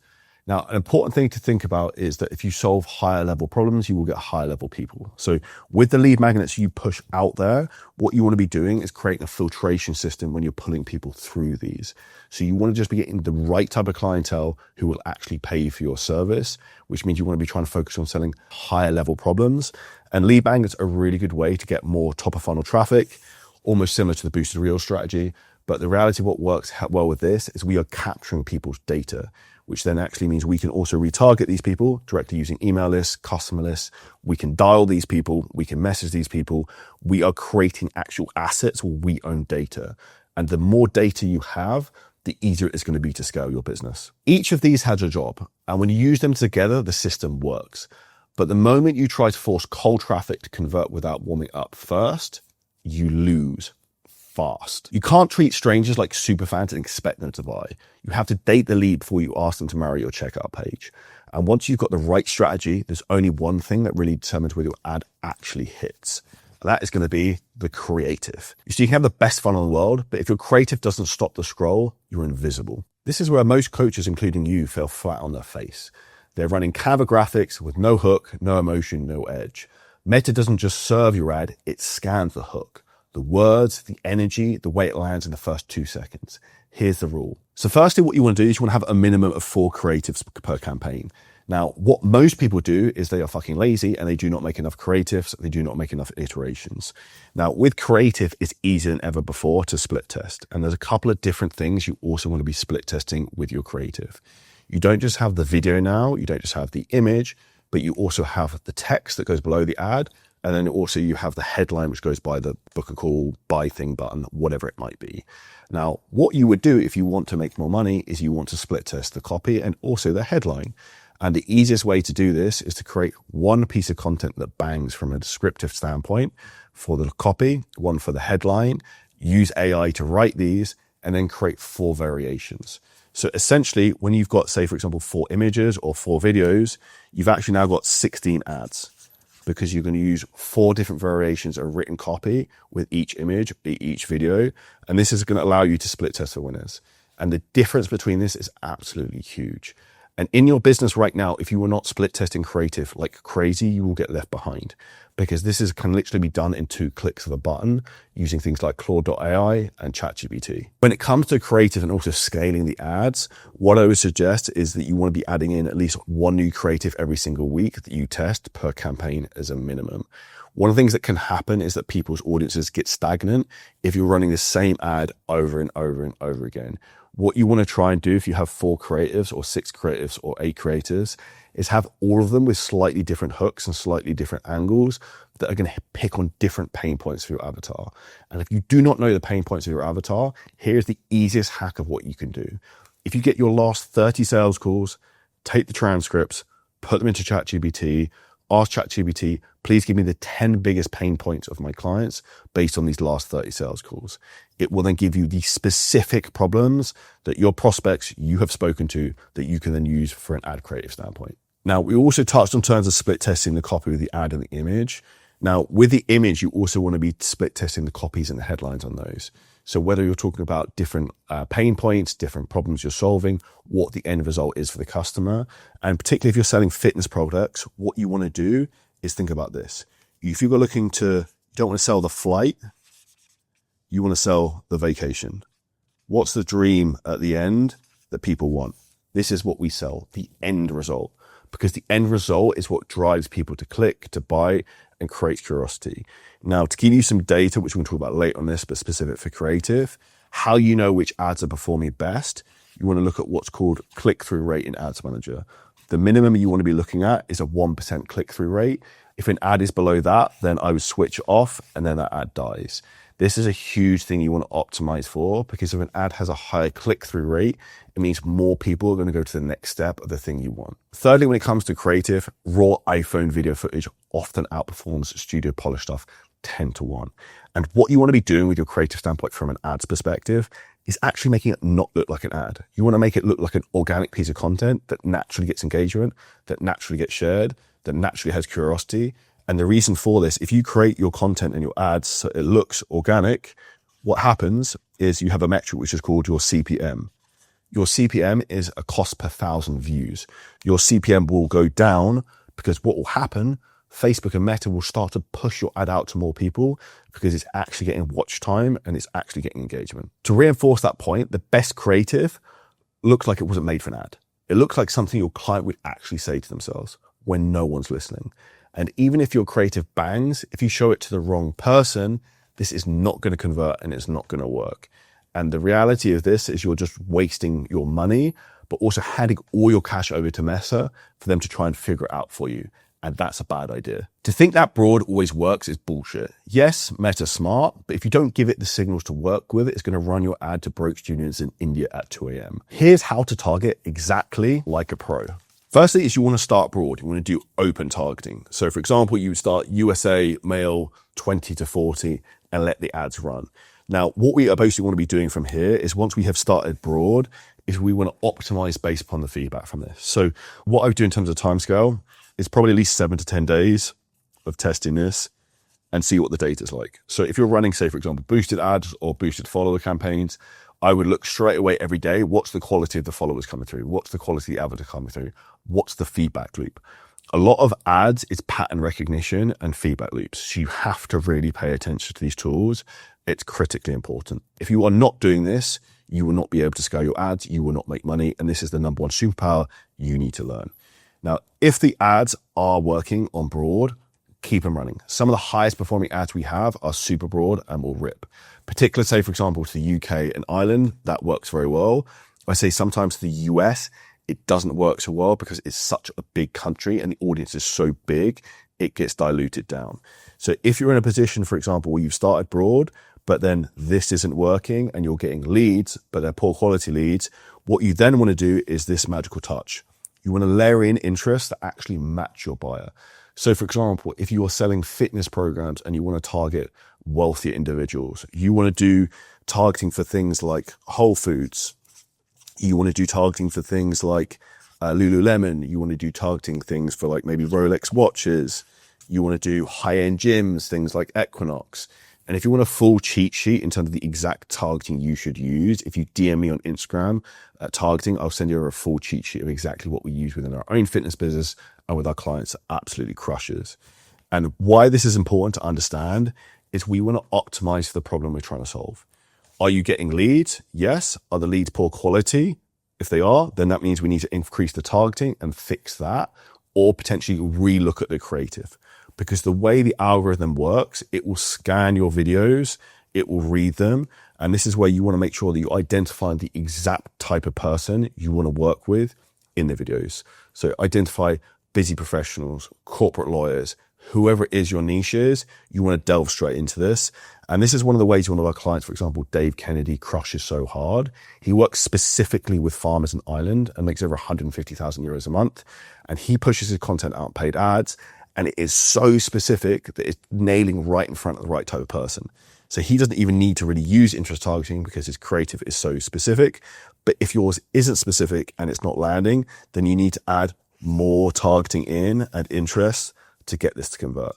Now, an important thing to think about is that if you solve higher level problems, you will get higher level people. So with the lead magnets you push out there, what you want to be doing is creating a filtration system when you're pulling people through these. So you want to just be getting the right type of clientele who will actually pay for your service, which means you want to be trying to focus on selling higher level problems. And lead magnets are a really good way to get more top of funnel traffic, almost similar to the boosted reel strategy. But the reality of what works well with this is we are capturing people's data, which then actually means we can also retarget these people directly using email lists, customer lists. We can dial these people. We can message these people. We are creating actual assets where we own data. And the more data you have, the easier it's going to be to scale your business. Each of these has a job. And when you use them together, the system works. But the moment you try to force cold traffic to convert without warming up first, you lose fast. You can't treat strangers like superfans and expect them to buy. You have to date the lead before you ask them to marry your checkout page. And once you've got the right strategy, there's only one thing that really determines whether your ad actually hits. And that is going to be the creative. You see, you can have the best funnel in the world, but if your creative doesn't stop the scroll, you're invisible. This is where most coaches, including you, fell flat on their face. They're running Canva graphics with no hook, no emotion, no edge. Meta doesn't just serve your ad, it scans the hook. the words, the energy, the way it lands in the first 2 seconds. Here's the rule. So firstly, what you want to do is you want to have a minimum of 4 creatives per campaign. Now, what most people do is they are fucking lazy and they do not make enough creatives. They do not make enough iterations. Now, with creative, it's easier than ever before to split test. And there's a couple of different things you also want to be split testing with your creative. You don't just have the video now, you don't just have the image, but you also have the text that goes below the ad. And then also you have the headline, which goes by the book a call, buy thing button, whatever it might be. Now, what you would do if you want to make more money is you want to split test the copy and also the headline. And the easiest way to do this is to create one piece of content that bangs from a descriptive standpoint for the copy, one for the headline, use AI to write these, and then create 4 variations. So essentially, when you've got, say, for example, 4 images or 4 videos, you've actually now got 16 ads, because you're going to use 4 different variations of written copy with each image, each video. And this is going to allow you to split test the winners. And the difference between this is absolutely huge. And in your business right now, if you are not split testing creative like crazy, you will get left behind, because this can literally be done in 2 clicks of a button using things like Claude.ai and ChatGPT. When it comes to creative and also scaling the ads, what I would suggest is that you want to be adding in at least 1 new creative every single week that you test per campaign as a minimum. One of the things that can happen is that people's audiences get stagnant if you're running the same ad over and over and over again. What you want to try and do if you have 4 creatives or 6 creatives or 8 creators is have all of them with slightly different hooks and slightly different angles that are going to pick on different pain points for your avatar. And if you do not know the pain points of your avatar, here's the easiest hack of what you can do. If you get your last 30 sales calls, take the transcripts, put them into ChatGPT, ask ChatGPT, please give me the 10 biggest pain points of my clients based on these last 30 sales calls. It will then give you the specific problems that your prospects you have spoken to that you can then use for an ad creative standpoint. Now, we also touched on terms of split testing the copy with the ad and the image. Now, with the image, you also want to be split testing the copies and the headlines on those. So whether you're talking about different pain points, different problems you're solving, what the end result is for the customer, and particularly if you're selling fitness products, what you want to do is think about this. If you're looking to, you don't want to sell the flight, you want to sell the vacation. What's the dream at the end that people want? This is what we sell, the end result, because the end result is what drives people to click, to buy, and creates curiosity. Now, to give you some data, which we're going to talk about later on this, but specific for creative, how you know which ads are performing best, you want to look at what's called click-through rate in Ads Manager. The minimum you want to be looking at is a 1% click-through rate. If an ad is below that, then I would switch off and then that ad dies. This is a huge thing you want to optimize for, because if an ad has a high click-through rate, it means more people are going to go to the next step of the thing you want. Thirdly, when it comes to creative, raw iPhone video footage often outperforms studio polished stuff 10 to 1. And what you want to be doing with your creative standpoint from an ads perspective is actually making it not look like an ad. You want to make it look like an organic piece of content that naturally gets engagement, that naturally gets shared, that naturally has curiosity. And the reason for this, if you create your content and your ads so it looks organic, what happens is you have a metric which is called your CPM. Your CPM is a cost per 1,000 views. Your CPM will go down because what will happen, Facebook and Meta will start to push your ad out to more people because it's actually getting watch time and it's actually getting engagement. To reinforce that point, the best creative looks like it wasn't made for an ad. It looks like something your client would actually say to themselves when no one's listening. And even if your creative bangs, if you show it to the wrong person, this is not going to convert and it's not going to work. And the reality of this is you're just wasting your money, but also handing all your cash over to Meta for them to try and figure it out for you. And that's a bad idea. To think that broad always works is bullshit. Yes, Meta's smart, but if you don't give it the signals to work with, it's going to run your ad to broke students in India at 2 a.m. Here's how to target exactly like a pro. Firstly, is you want to start broad. You want to do open targeting. So for example, you start USA male 20 to 40 and let the ads run. Now, what we basically want to be doing from here is once we have started broad, is we want to optimize based upon the feedback from this. So what I would do in terms of timescale is probably at least 7 to 10 days of testing this and see what the data is like. So if you're running, say, for example, boosted ads or boosted follower campaigns, I would look straight away every day. What's the quality of the followers coming through? What's the quality of the avatar coming through? What's the feedback loop? A lot of ads is pattern recognition and feedback loops. So you have to really pay attention to these tools. It's critically important. If you are not doing this, you will not be able to scale your ads. You will not make money. And this is the number one superpower you need to learn. Now, if the ads are working on broad, keep them running. Some of the highest performing ads we have are super broad and will rip. Particularly, say, for example, to the UK and Ireland, that works very well. I say sometimes to the US, it doesn't work so well because it's such a big country and the audience is so big, it gets diluted down. So if you're in a position, for example, where you've started broad, but then this isn't working and you're getting leads, but they're poor quality leads, what you then want to do is this magical touch. You want to layer in interests that actually match your buyer. So for example, if you are selling fitness programs and you want to target wealthier individuals, you want to do targeting for things like Whole Foods. You want to do targeting for things like Lululemon. You want to do targeting things for like maybe Rolex watches. You want to do high-end gyms, things like Equinox. And if you want a full cheat sheet in terms of the exact targeting you should use, if you DM me on Instagram targeting, I'll send you a full cheat sheet of exactly what we use within our own fitness business and with our clients that absolutely crushes. And why this is important to understand is we want to optimize for the problem we're trying to solve. Are you getting leads? Yes. Are the leads poor quality? If they are, then that means we need to increase the targeting and fix that, or potentially relook at the creative. Because the way the algorithm works, it will scan your videos, it will read them. And this is where you want to make sure that you identify the exact type of person you want to work with in the videos. So identify busy professionals, corporate lawyers, whoever it is your niche is, you want to delve straight into this. And this is one of the ways one of our clients, for example, Dave Kennedy, crushes so hard. He works specifically with farmers in Ireland and makes over 150,000 euros a month. And he pushes his content out paid ads. And it is so specific that it's nailing right in front of the right type of person. So he doesn't even need to really use interest targeting because his creative is so specific. But if yours isn't specific and it's not landing, then you need to add more targeting in and interest to get this to convert.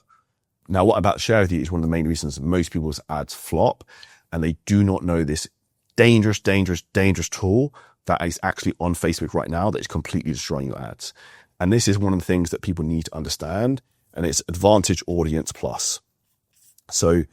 Now, what I'm about to share with you is one of the main reasons most people's ads flop, and they do not know this dangerous tool that is actually on Facebook right now that is completely destroying your ads. And this is one of the things that people need to understand, and it's Advantage Audience Plus. So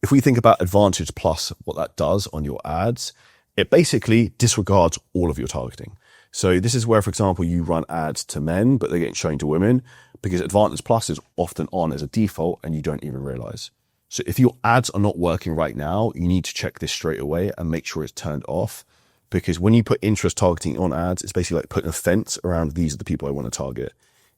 if we think about Advantage Plus, what that does on your ads, it basically disregards all of your targeting. So this is where, for example, you run ads to men, but they're getting shown to women because Advantage Plus is often on as a default and you don't even realize. So if your ads are not working right now, you need to check this straight away and make sure it's turned off. Because when you put interest targeting on ads, it's basically like putting a fence around these are the people I want to target.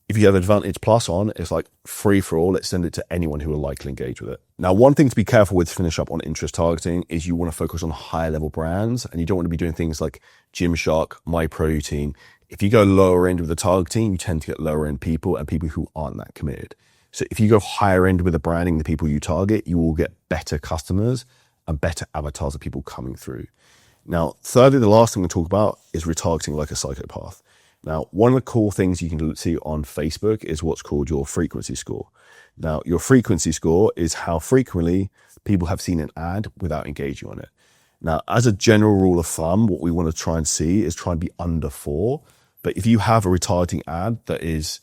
If you have Advantage Plus on, it's like free for all. Let's send it to anyone who will likely engage with it. Now, one thing to be careful with to finish up on interest targeting is you want to focus on higher level brands and you don't want to be doing things like Gymshark, MyProtein. If you go lower end with the targeting, you tend to get lower end people and people who aren't that committed. So if you go higher end with the branding, the people you target, you will get better customers and better avatars of people coming through. Now, thirdly, the last thing we'll talk about is retargeting like a psychopath. Now, one of the cool things you can see on Facebook is what's called your frequency score. Now, your frequency score is how frequently people have seen an ad without engaging on it. Now, as a general rule of thumb, what we want to try and see is try and be under 4. But if you have a retargeting ad that is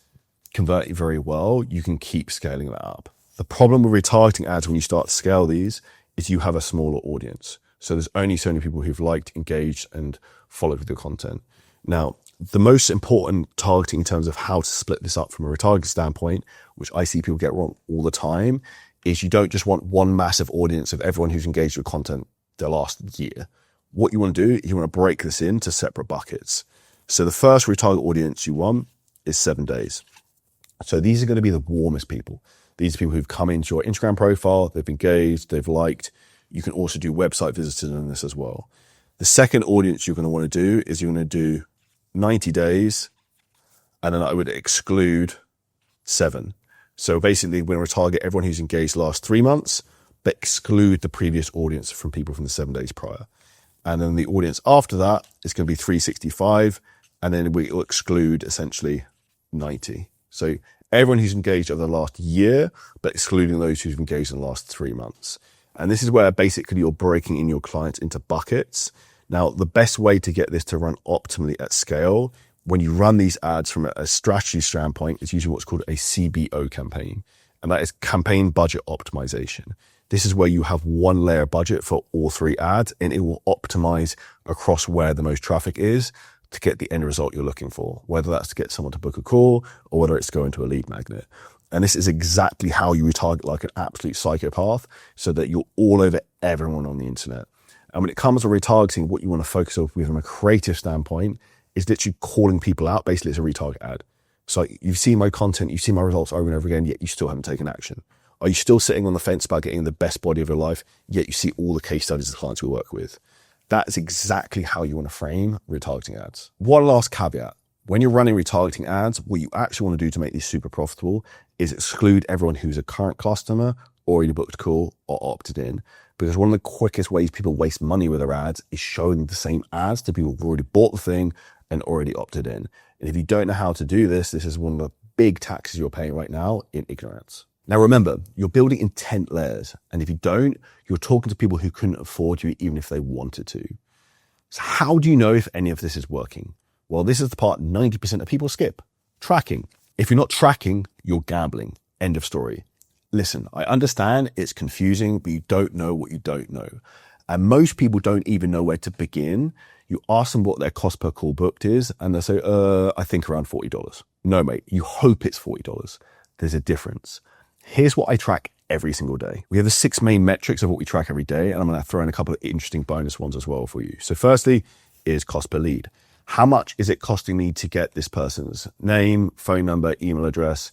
converting very well, you can keep scaling that up. The problem with retargeting ads when you start to scale these is you have a smaller audience. So there's only so many people who've liked, engaged, and followed with your content. Now, the most important targeting in terms of how to split this up from a retargeting standpoint, which I see people get wrong all the time, is you don't just want one massive audience of everyone who's engaged with content the last year. What you want to do is you want to break this into separate buckets. So the first retarget audience you want is 7 days. So these are going to be the warmest people. These are people who've come into your Instagram profile, they've engaged, they've liked. You can also do website visitors on this as well. The second audience you're going to want to do is you're going to do 90 days, and then I would exclude 7. So basically, we're going to target everyone who's engaged the last 3 months, but exclude the previous audience from people from the 7 days prior. And then the audience after that is going to be 365, and then we will exclude essentially 90. So everyone who's engaged over the last year, but excluding those who've engaged in the last 3 months. And this is where basically you're breaking in your clients into buckets. Now, the best way to get this to run optimally at scale when you run these ads from a strategy standpoint, it's usually what's called a CBO campaign. And that is campaign budget optimization. This is where you have one layer budget for all 3 ads, and it will optimize across where the most traffic is to get the end result you're looking for, whether that's to get someone to book a call or whether it's to go into a lead magnet. And this is exactly how you retarget like an absolute psychopath so that you're all over everyone on the internet. And when it comes to retargeting, what you want to focus on from a creative standpoint is literally calling people out. Basically, it's a retarget ad. So you've seen my content, you've seen my results over and over again, yet you still haven't taken action. Are you still sitting on the fence about getting the best body of your life, yet you see all the case studies of the clients we work with? That is exactly how you want to frame retargeting ads. One last caveat. When you're running retargeting ads, what you actually want to do to make these super profitable is exclude everyone who's a current customer, already booked a call, or opted in. Because one of the quickest ways people waste money with their ads is showing the same ads to people who've already bought the thing and already opted in. And if you don't know how to do this, this is one of the big taxes you're paying right now in ignorance. Now, remember, you're building intent layers. And if you don't, you're talking to people who couldn't afford you even if they wanted to. So how do you know if any of this is working? Well, this is the part 90% of people skip. Tracking. If you're not tracking, you're gambling. End of story. Listen, I understand it's confusing, but you don't know what you don't know. And most people don't even know where to begin. You ask them what their cost per call booked is, and they say, I think around $40. No, mate, you hope it's $40. There's a difference. Here's what I track every single day. We have the 6 main metrics of what we track every day, and I'm going to throw in a couple of interesting bonus ones as well for you. So firstly is cost per lead. How much is it costing me to get this person's name, phone number, email address,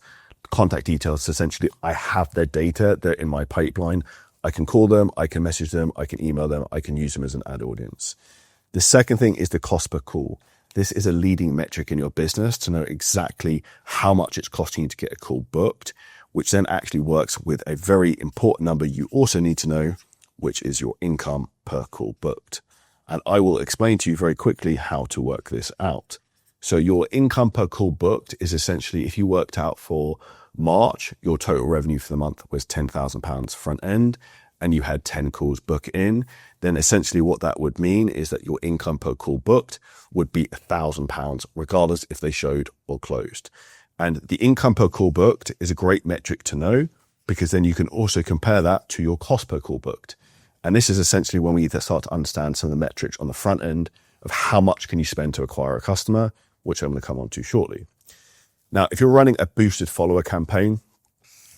contact details? So essentially, I have their data. They're in my pipeline. I can call them, I can message them, I can email them, I can use them as an ad audience. The second thing is the cost per call. This is a leading metric in your business to know exactly how much it's costing you to get a call booked, which then actually works with a very important number you also need to know, which is your income per call booked. And I will explain to you very quickly how to work this out. So your income per call booked is essentially, if you worked out for March, your total revenue for the month was £10,000 front end, and you had 10 calls book in, then essentially what that would mean is that your income per call booked would be £1,000, regardless if they showed or closed. And the income per call booked is a great metric to know, because then you can also compare that to your cost per call booked. And this is essentially when we start to understand some of the metrics on the front end of how much can you spend to acquire a customer, which I'm going to come on to shortly. Now, if you're running a boosted follower campaign,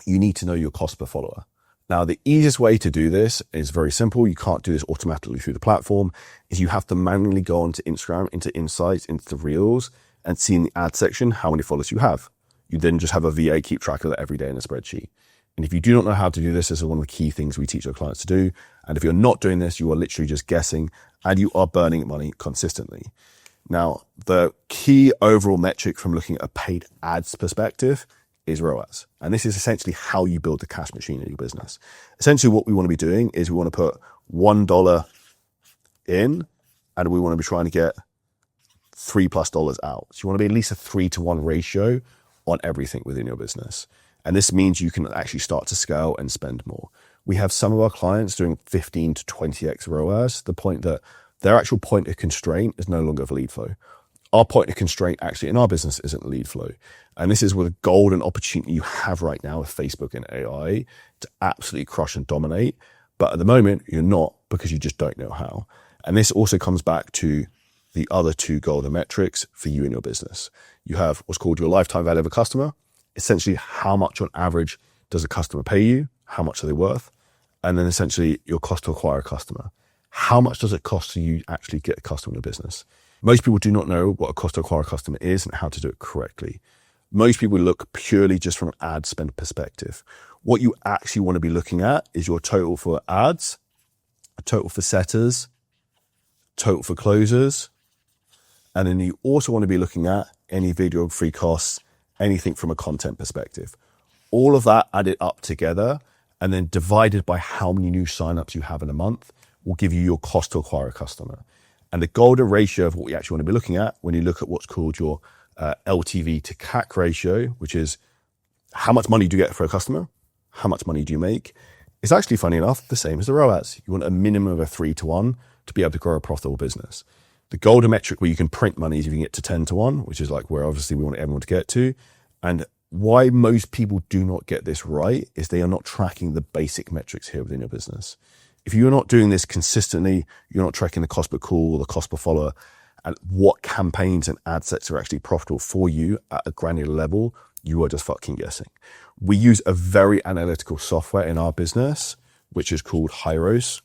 you need to know your cost per follower. Now, the easiest way to do this is very simple. You can't do this automatically through the platform. Is you have to manually go onto Instagram, into Insights, into the Reels, and see in the ad section how many followers you have. You then just have a VA keep track of that every day in a spreadsheet. And if you do not know how to do this, this is one of the key things we teach our clients to do. And if you're not doing this, you are literally just guessing and you are burning money consistently. Now, the key overall metric from looking at a paid ads perspective is ROAS. And this is essentially how you build the cash machine in your business. Essentially, what we want to be doing is we want to put $1 in and we want to be trying to get $3+ out. So you want to be at least a 3-to-1 ratio on everything within your business. And this means you can actually start to scale and spend more. We have some of our clients doing 15 to 20x ROAS, the point that their actual point of constraint is no longer lead flow. Our point of constraint actually in our business isn't lead flow. And this is where the golden opportunity you have right now with Facebook and AI to absolutely crush and dominate. But at the moment, you're not, because you just don't know how. And this also comes back to the other 2 golden metrics for you in your business. You have what's called your lifetime value of a customer. Essentially, how much on average does a customer pay you? How much are they worth? And then essentially your cost to acquire a customer. How much does it cost to you actually get a customer in your business? Most people do not know what a cost to acquire a customer is and how to do it correctly. Most people look purely just from an ad spend perspective. What you actually want to be looking at is your total for ads, a total for setters, total for closers, and then you also want to be looking at any video free costs, anything from a content perspective. All of that added up together and then divided by how many new signups you have in a month will give you your cost to acquire a customer. And the golden ratio of what we actually want to be looking at when you look at what's called your LTV to CAC ratio, which is how much money do you get for a customer? How much money do you make? It's actually, funny enough, the same as the ROAS. You want a minimum of a 3-to-1 to be able to grow a profitable business. The golden metric where you can print money is if you can get to 10 to 1, which is like where obviously we want everyone to get to. And why most people do not get this right is they are not tracking the basic metrics here within your business. If you're not doing this consistently, you're not tracking the cost per call, the cost per follower, and what campaigns and ad sets are actually profitable for you at a granular level, you are just fucking guessing. We use a very analytical software in our business, which is called Hyros.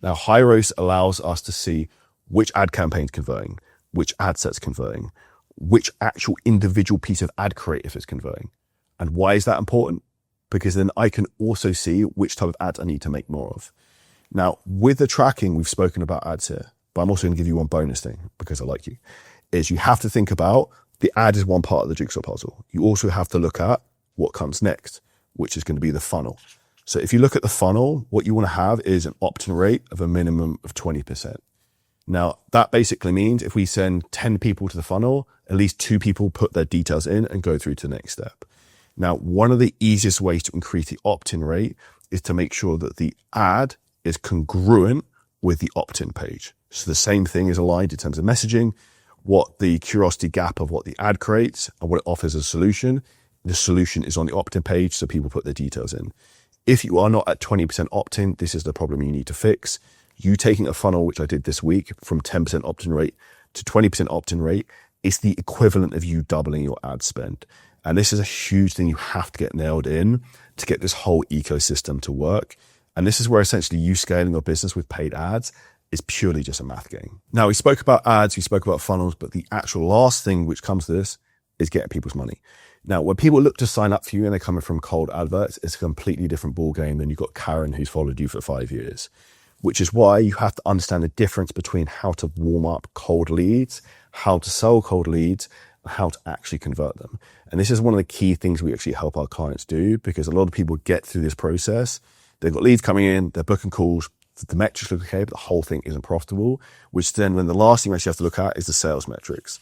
Now, Hyros allows us to see which ad campaign's converting, which ad set's converting, which actual individual piece of ad creative is converting. And why is that important? Because then I can also see which type of ads I need to make more of. Now, with the tracking, we've spoken about ads here, but I'm also going to give you one bonus thing because I like you, is you have to think about the ad is one part of the jigsaw puzzle. You also have to look at what comes next, which is going to be the funnel. So if you look at the funnel, what you want to have is an opt-in rate of a minimum of 20%. Now, that basically means if we send 10 people to the funnel, at least 2 people put their details in and go through to the next step. Now, one of the easiest ways to increase the opt-in rate is to make sure that the ad is congruent with the opt-in page. So the same thing is aligned in terms of messaging, what the curiosity gap of what the ad creates and what it offers as a solution. The solution is on the opt-in page, so people put their details in. If you are not at 20% opt-in, this is the problem you need to fix. You taking a funnel, which I did this week, from 10% opt-in rate to 20% opt-in rate is the equivalent of you doubling your ad spend. And this is a huge thing you have to get nailed in to get this whole ecosystem to work. And this is where essentially you scaling your business with paid ads is purely just a math game. Now, we spoke about ads, we spoke about funnels, but the actual last thing which comes to this is getting people's money. Now, when people look to sign up for you and they're coming from cold adverts, it's a completely different ball game than you've got Karen who's followed you for 5 years, which is why you have to understand the difference between how to warm up cold leads, how to sell cold leads, and how to actually convert them. And this is one of the key things we actually help our clients do, because a lot of people get through this process. They've got leads coming in, they're booking calls, the metrics look okay, but the whole thing isn't profitable, which then when the last thing you actually have to look at is the sales metrics.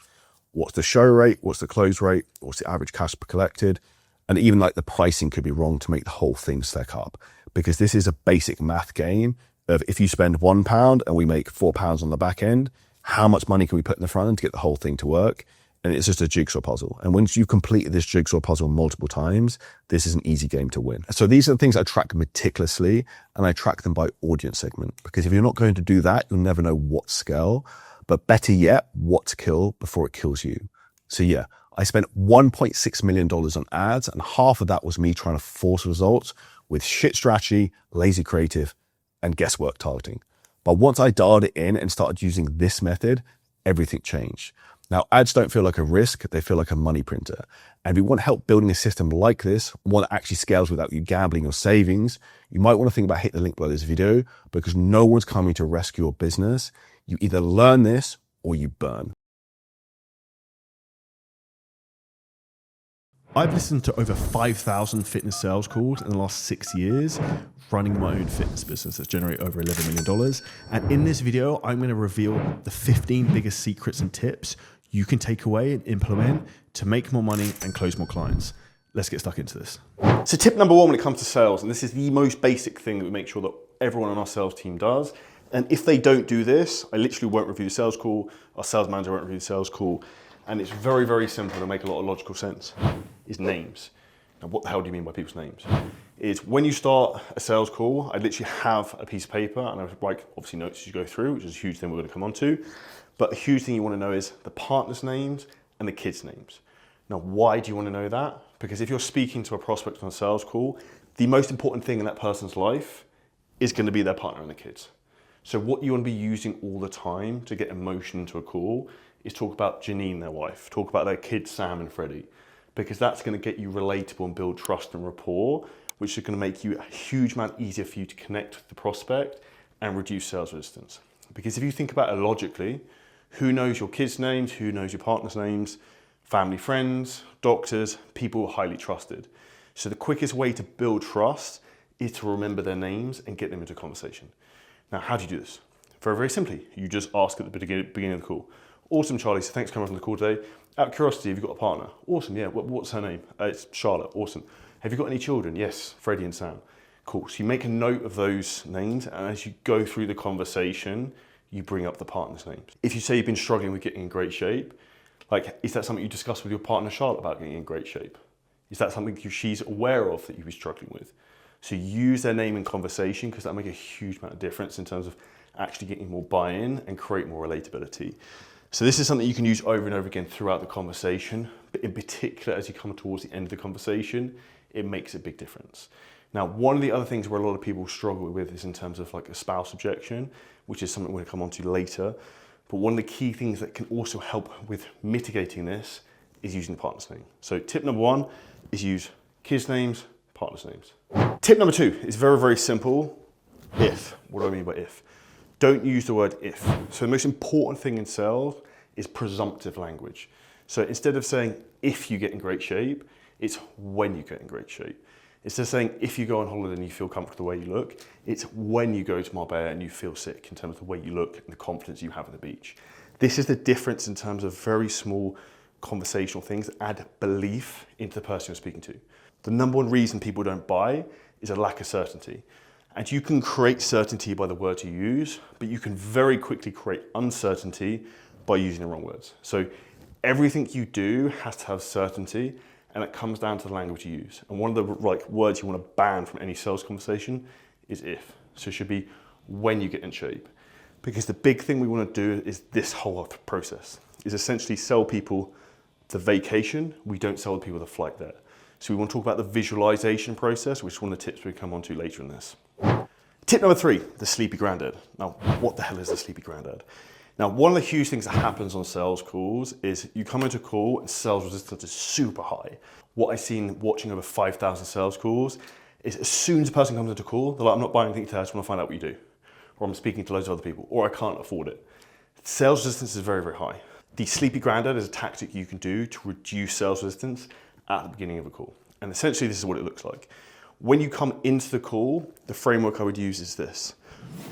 What's the show rate? What's the close rate? What's the average cash per collected? And even like the pricing could be wrong to make the whole thing stack up, because this is a basic math game of if you spend £1 and we make £4 on the back end, how much money can we put in the front end to get the whole thing to work? And it's just a jigsaw puzzle. And once you've completed this jigsaw puzzle multiple times, this is an easy game to win. So these are the things I track meticulously, and I track them by audience segment, because if you're not going to do that, you'll never know what scale, but better yet, what to kill before it kills you. So yeah, I spent $1.6 million on ads, and half of that was me trying to force results with shit strategy, lazy creative, and guesswork targeting. But once I dialed it in and started using this method, everything changed. Now, ads don't feel like a risk, they feel like a money printer. And if you want help building a system like this, one that actually scales without you gambling your savings, you might want to think about hitting the link below this video, because no one's coming to rescue your business. You either learn this or you burn. I've listened to over 5,000 fitness sales calls in the last 6 years, running my own fitness business that's generated over $11 million. And in this video, I'm going to reveal the 15 biggest secrets and tips you can take away and implement to make more money and close more clients. Let's get stuck into this. So tip number 1 when it comes to sales, and this is the most basic thing that we make sure that everyone on our sales team does. And if they don't do this, I literally won't review the sales call, our sales manager won't review the sales call. And it's very, very simple to make a lot of logical sense, is names. Now, what the hell do you mean by people's names? Is when you start a sales call, I literally have a piece of paper and I write obviously notes as you go through, which is a huge thing we're going to come on to. But a huge thing you want to know is the partners' names and the kids' names. Now, why do you want to know that? Because if you're speaking to a prospect on a sales call, the most important thing in that person's life is going to be their partner and the kids. So what you want to be using all the time to get emotion into a call is talk about Janine, their wife, talk about their kids, Sam and Freddie, because that's going to get you relatable and build trust and rapport, which is going to make you a huge amount easier for you to connect with the prospect and reduce sales resistance. Because if you think about it logically, who knows your kids' names, who knows your partner's names, family, friends, doctors, people highly trusted. So the quickest way to build trust is to remember their names and get them into a conversation. Now, how do you do this? Very, very simply. You just ask at the beginning of the call. Awesome, Charlie, so thanks for coming on the call today. Out of curiosity, have you got a partner? Awesome, yeah, what's her name? It's Charlotte, awesome. Have you got any children? Yes, Freddie and Sam. Cool, so you make a note of those names, and as you go through the conversation, you bring up the partner's names. If you say you've been struggling with getting in great shape, like, is that something you discuss with your partner Charlotte about getting in great shape? Is that something she's aware of that you've been struggling with? So use their name in conversation, because that'll make a huge amount of difference in terms of actually getting more buy-in and create more relatability. So this is something you can use over and over again throughout the conversation, but in particular, as you come towards the end of the conversation, it makes a big difference. Now, one of the other things where a lot of people struggle with is in terms of like a spouse objection, which is something we're going to come on to later. But one of the key things that can also help with mitigating this is using the partner's name. So tip number 1 is use kids' names, partner's names. Tip number 2 is very, very simple. If. What do I mean by if? Don't use the word if. So the most important thing in sales is presumptive language. So instead of saying if you get in great shape, it's when you get in great shape. Instead of saying if you go on holiday and you feel comfortable the way you look, it's when you go to Marbella and you feel sick in terms of the way you look and the confidence you have at the beach. This is the difference in terms of very small conversational things that add belief into the person you're speaking to. The number one reason people don't buy is a lack of certainty. And you can create certainty by the words you use, but you can very quickly create uncertainty by using the wrong words. So everything you do has to have certainty, and it comes down to the language you use. And one of the words you want to ban from any sales conversation is if. So it should be when you get in shape. Because the big thing we want to do is this whole process, is essentially sell people the vacation. We don't sell people the flight there. So we want to talk about the visualization process, which is one of the tips we come on to later in this. Tip number 3, the sleepy granddad. Now, what the hell is the sleepy granddad? Now, one of the huge things that happens on sales calls is you come into a call and sales resistance is super high. What I've seen watching over 5,000 sales calls is as soon as a person comes into a call, they're like, I'm not buying anything today, I just want to find out what you do. Or I'm speaking to loads of other people, or I can't afford it. Sales resistance is very, very high. The sleepy granddad is a tactic you can do to reduce sales resistance at the beginning of a call. And essentially this is what it looks like. When you come into the call, the framework I would use is this.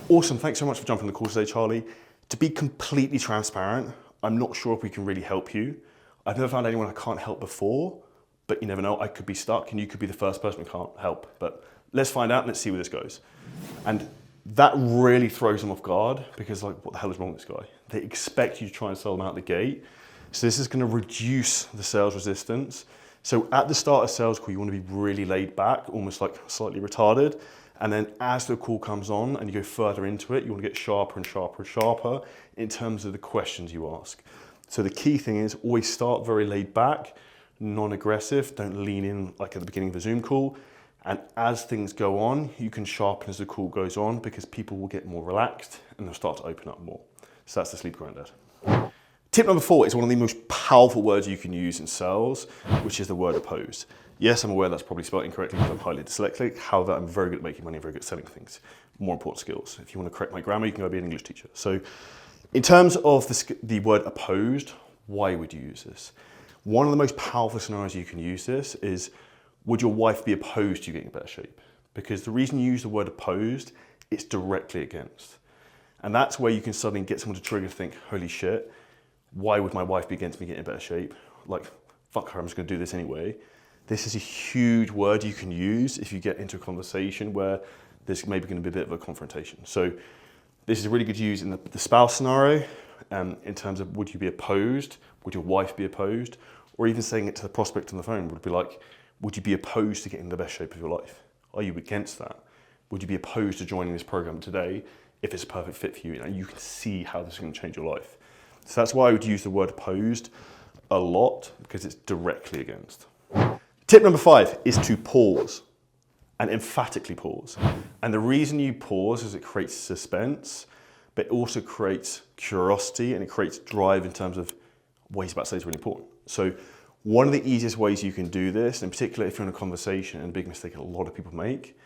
Awesome, thanks so much for jumping on the call today, Charlie. To be completely transparent, I'm not sure if we can really help you. I've never found anyone I can't help before, but you never know, I could be stuck and you could be the first person who can't help. But let's find out and let's see where this goes. And that really throws them off guard, because like, what the hell is wrong with this guy? They expect you to try and sell them out the gate. So this is going to reduce the sales resistance. So at the start of sales call, you want to be really laid back, almost like slightly retarded. And then as the call comes on and you go further into it, you want to get sharper and sharper and sharper in terms of the questions you ask. So the key thing is always start very laid back, non-aggressive, don't lean in like at the beginning of a Zoom call. And as things go on, you can sharpen as the call goes on, because people will get more relaxed and they'll start to open up more. So that's the sleep granddad. Tip number 4 is one of the most powerful words you can use in sales, which is the word opposed. Yes, I'm aware that's probably spelled incorrectly because I'm highly dyslexic. However, I'm very good at making money and very good at selling things. More important skills. If you want to correct my grammar, you can go be an English teacher. So in terms of the word opposed, why would you use this? One of the most powerful scenarios you can use this is, would your wife be opposed to you getting in better shape? Because the reason you use the word opposed, it's directly against. And that's where you can suddenly get someone to trigger to think, holy shit, why would my wife be against me getting in better shape? Like, fuck her, I'm just gonna do this anyway. This is a huge word you can use if you get into a conversation where there's maybe gonna be a bit of a confrontation. So this is really good to use in the spouse scenario, in terms of, would you be opposed? Would your wife be opposed? Or even saying it to the prospect on the phone would be like, would you be opposed to getting the best shape of your life? Are you against that? Would you be opposed to joining this program today if it's a perfect fit for you? And you can see how this is going to change your life. So that's why I would use the word opposed a lot, because it's directly against. Tip number 5 is to pause, and emphatically pause. And the reason you pause is it creates suspense, but it also creates curiosity and it creates drive in terms of what he's about to say is really important. So one of the easiest ways you can do this, in particular if you're in a conversation, and a big mistake a lot of people make,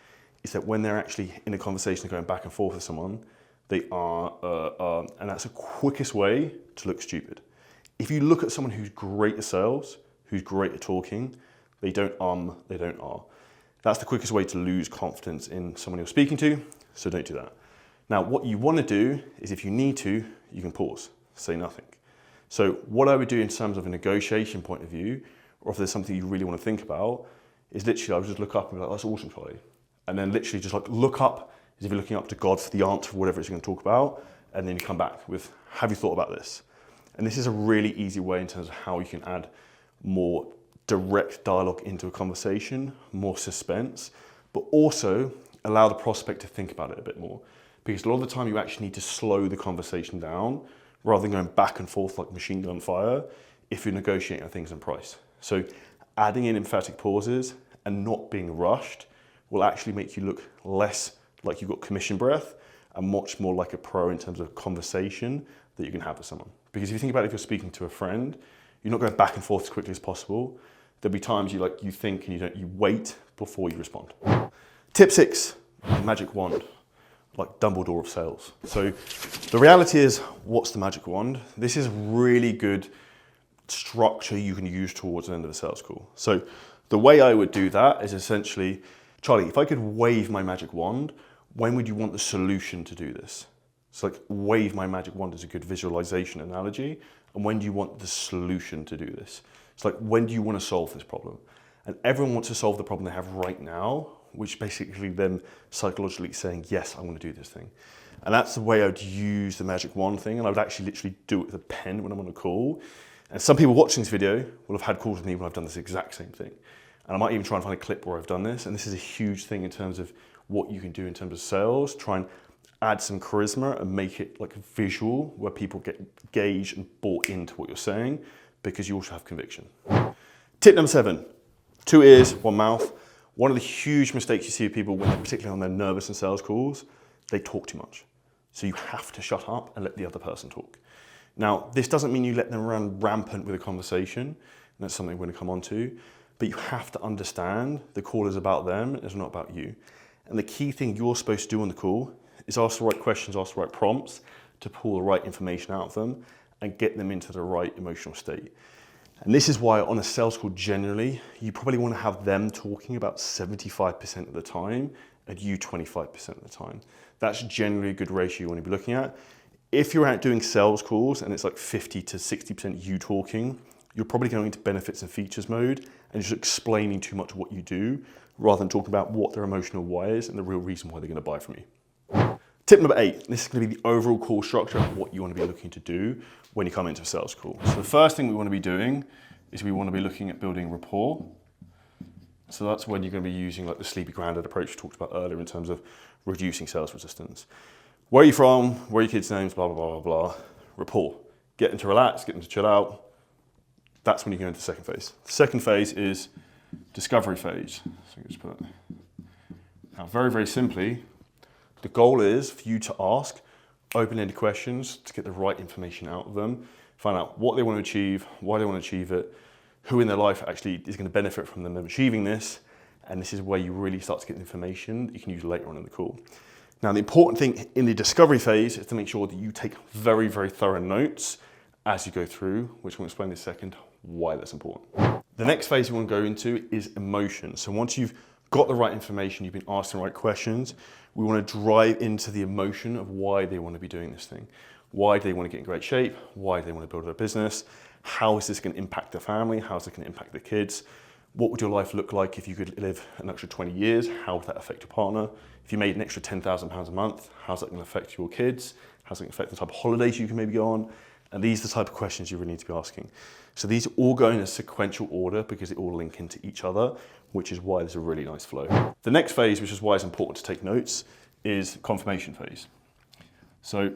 is that when they're actually in a conversation going back and forth with someone, they are, and that's the quickest way to look stupid. If you look at someone who's great at sales, who's great at talking, they don't they don't are. That's the quickest way to lose confidence in someone you're speaking to, so don't do that. Now, what you want to do is, if you need to, you can pause, say nothing. So what I would do in terms of a negotiation point of view, or if there's something you really want to think about, is literally I would just look up and be like, that's awesome, Charlie. And then literally just like look up as if you're looking up to God for the answer for whatever it's going to talk about, and then you come back with, have you thought about this? And this is a really easy way in terms of how you can add more direct dialogue into a conversation, more suspense, but also allow the prospect to think about it a bit more. Because a lot of the time you actually need to slow the conversation down rather than going back and forth like machine gun fire if you're negotiating things in price. So adding in emphatic pauses and not being rushed will actually make you look less like you've got commission breath and much more like a pro in terms of conversation that you can have with someone. Because if you think about it, if you're speaking to a friend, you're not going back and forth as quickly as possible. There'll be times you think and you wait before you respond. Tip 6, magic wand, like Dumbledore of sales. So the reality is, what's the magic wand? This is really good structure you can use towards the end of a sales call. So the way I would do that is essentially, Charlie, if I could wave my magic wand, when would you want the solution to do this? So like wave my magic wand is a good visualization analogy. And when do you want the solution to do this? It's like, when do you want to solve this problem? And everyone wants to solve the problem they have right now, which basically then psychologically saying, yes, I want to do this thing. And that's the way I would use the magic wand thing. And I would actually literally do it with a pen when I'm on a call. And some people watching this video will have had calls with me when I've done this exact same thing. And I might even try and find a clip where I've done this. And this is a huge thing in terms of what you can do in terms of sales. Try and add some charisma and make it like visual where people get engaged and bought into what you're saying, because you also have conviction. Tip number 7, 2 ears, 1 mouth. One of the huge mistakes you see with people when they're particularly on their nervous and sales calls, they talk too much. So you have to shut up and let the other person talk. Now, this doesn't mean you let them run rampant with a conversation, and that's something we're going to come on to, but you have to understand the call is about them, it's not about you. And the key thing you're supposed to do on the call is ask the right questions, ask the right prompts to pull the right information out of them and get them into the right emotional state. And this is why on a sales call generally, you probably want to have them talking about 75% of the time and you 25% of the time. That's generally a good ratio you want to be looking at. If you're out doing sales calls and it's like 50 to 60% you talking, you're probably going into benefits and features mode and just explaining too much what you do rather than talking about what their emotional why is and the real reason why they're going to buy from you. Tip number 8, this is going to be the overall call structure of what you want to be looking to do when you come into a sales call. So the first thing we want to be doing is we want to be looking at building rapport. So that's when you're going to be using like the sleepy granddad approach we talked about earlier in terms of reducing sales resistance. Where are you from? Where are your kids' names? Blah, blah, blah, blah, blah. Rapport. Get them to relax, get them to chill out. That's when you go into the second phase. The second phase is discovery phase. So just put it. Now, very, very simply, the goal is for you to ask open-ended questions to get the right information out of them, find out what they want to achieve, why they want to achieve it, who in their life actually is going to benefit from them achieving this, and this is where you really start to get information that you can use later on in the call. Now, the important thing in the discovery phase is to make sure that you take very, very thorough notes as you go through, which we'll explain in a second why that's important. The next phase we want to go into is emotion. So once you've got the right information, you've been asking the right questions, we want to drive into the emotion of why they want to be doing this thing. Why do they want to get in great shape? Why do they want to build their business? How is this going to impact their family? How is it going to impact their kids? What would your life look like if you could live an extra 20 years? How would that affect your partner? If you made an extra £10,000 a month, how's that going to affect your kids? How's it going to affect the type of holidays you can maybe go on? And these are the type of questions you really need to be asking. So these all go in a sequential order because they all link into each other, which is why there's a really nice flow. The next phase, which is why it's important to take notes, is confirmation phase. So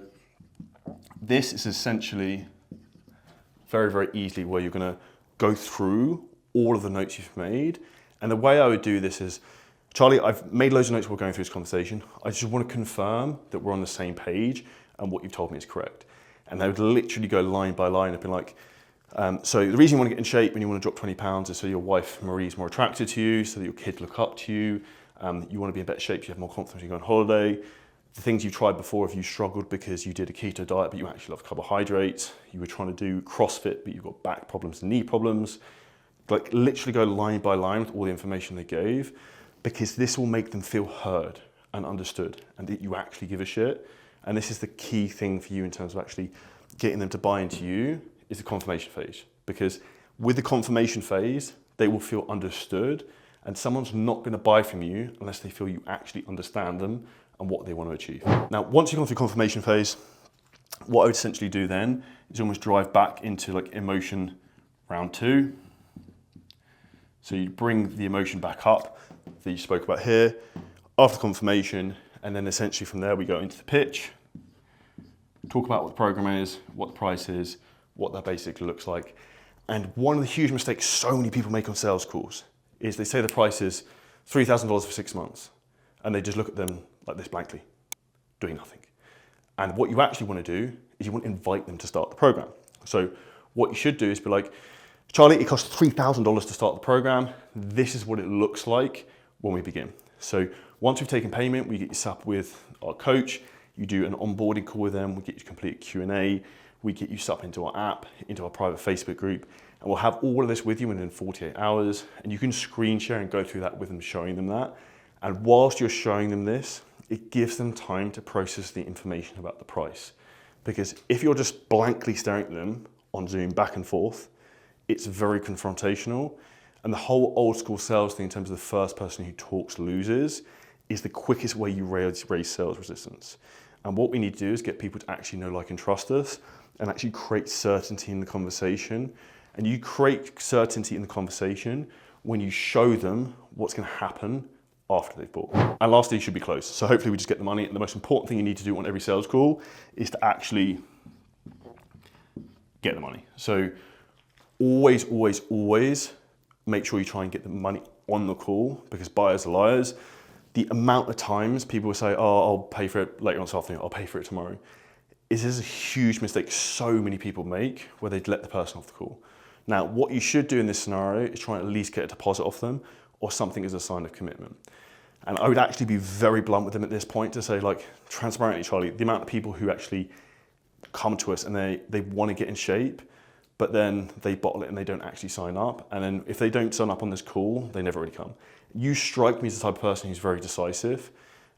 this is essentially very, very easily where you're going to go through all of the notes you've made. And the way I would do this is, Charlie, I've made loads of notes while we're going through this conversation. I just want to confirm that we're on the same page and what you've told me is correct. And they would literally go line by line and be like, so the reason you want to get in shape and you want to drop 20 pounds is so your wife Marie's more attracted to you, so that your kids look up to you, you want to be in better shape, so you have more confidence when you go on holiday. The things you've tried before, if you struggled because you did a keto diet, but you actually love carbohydrates, you were trying to do CrossFit, but you've got back problems and knee problems. Like literally go line by line with all the information they gave, because this will make them feel heard and understood and that you actually give a shit. And this is the key thing for you in terms of actually getting them to buy into you, is the confirmation phase. Because with the confirmation phase, they will feel understood, and someone's not going to buy from you unless they feel you actually understand them and what they want to achieve. Now, once you've gone through confirmation phase, What I would essentially do then is almost drive back into like emotion round 2. So you bring the emotion back up that you spoke about here, after confirmation, and then essentially from there we go into the pitch, talk about what the program is, what the price is, what that basically looks like. And one of the huge mistakes so many people make on sales calls is they say the price is $3,000 for 6 months, and they just look at them like this blankly, doing nothing. And what you actually want to do is you want to invite them to start the program. So what you should do is be like, Charlie, it costs $3,000 to start the program. This is what it looks like when we begin. So once we've taken payment, we get you set up with our coach. You do an onboarding call with them. We get you to complete Q&A. We get you set up into our app, into our private Facebook group, and we'll have all of this with you within 48 hours. And you can screen share and go through that with them, showing them that. And whilst you're showing them this, it gives them time to process the information about the price. Because if you're just blankly staring at them on Zoom back and forth, it's very confrontational. And the whole old school sales thing in terms of the first person who talks loses is the quickest way you raise sales resistance. And what we need to do is get people to actually know, like, and trust us, and actually create certainty in the conversation. And you create certainty in the conversation when you show them what's going to happen after they've bought. And lastly, you should be close. So hopefully we just get the money. And the most important thing you need to do on every sales call is to actually get the money. So always, always, always make sure you try and get the money on the call, because buyers are liars. The amount of times people will say, oh, I'll pay for it later on this afternoon, I'll pay for it tomorrow. This is a huge mistake so many people make, where they let the person off the call. Now, what you should do in this scenario is try and at least get a deposit off them, or something as a sign of commitment. And I would actually be very blunt with them at this point to say, like, transparently, Charlie, the amount of people who actually come to us and they want to get in shape, but then they bottle it and they don't actually sign up. And then if they don't sign up on this call, they never really come. You strike me as the type of person who's very decisive,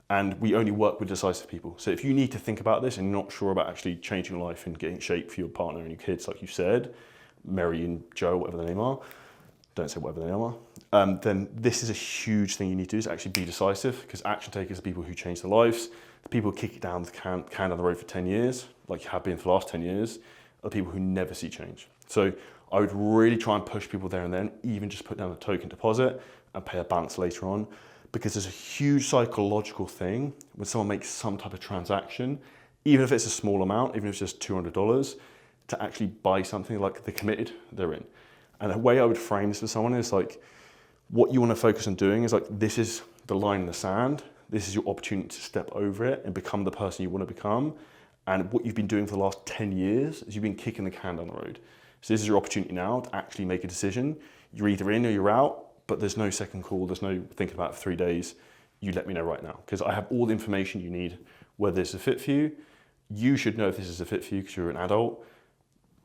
and we only work with decisive people. So if you need to think about this and you're not sure about actually changing your life and getting in shape for your partner and your kids, like you said, Mary and Joe, whatever their name are, don't say whatever their name are, then this is a huge thing you need to do, is actually be decisive, because action takers are people who change their lives. The people who kick it down the can down the road for 10 years, like you have been for the last 10 years, are people who never see change. So I would really try and push people there and then, even just put down a token deposit and pay a balance later on, because there's a huge psychological thing when someone makes some type of transaction, even if it's a small amount, even if it's just $200, to actually buy something, like they're committed, they're in. And the way I would frame this for someone is like, what you want to focus on doing is like, this is the line in the sand. This is your opportunity to step over it and become the person you want to become. And what you've been doing for the last 10 years is you've been kicking the can down the road. So this is your opportunity now to actually make a decision. You're either in or you're out, but there's no second call. There's no thinking about it for 3 days. You let me know right now, because I have all the information you need, whether this is a fit for you. You should know if this is a fit for you because you're an adult.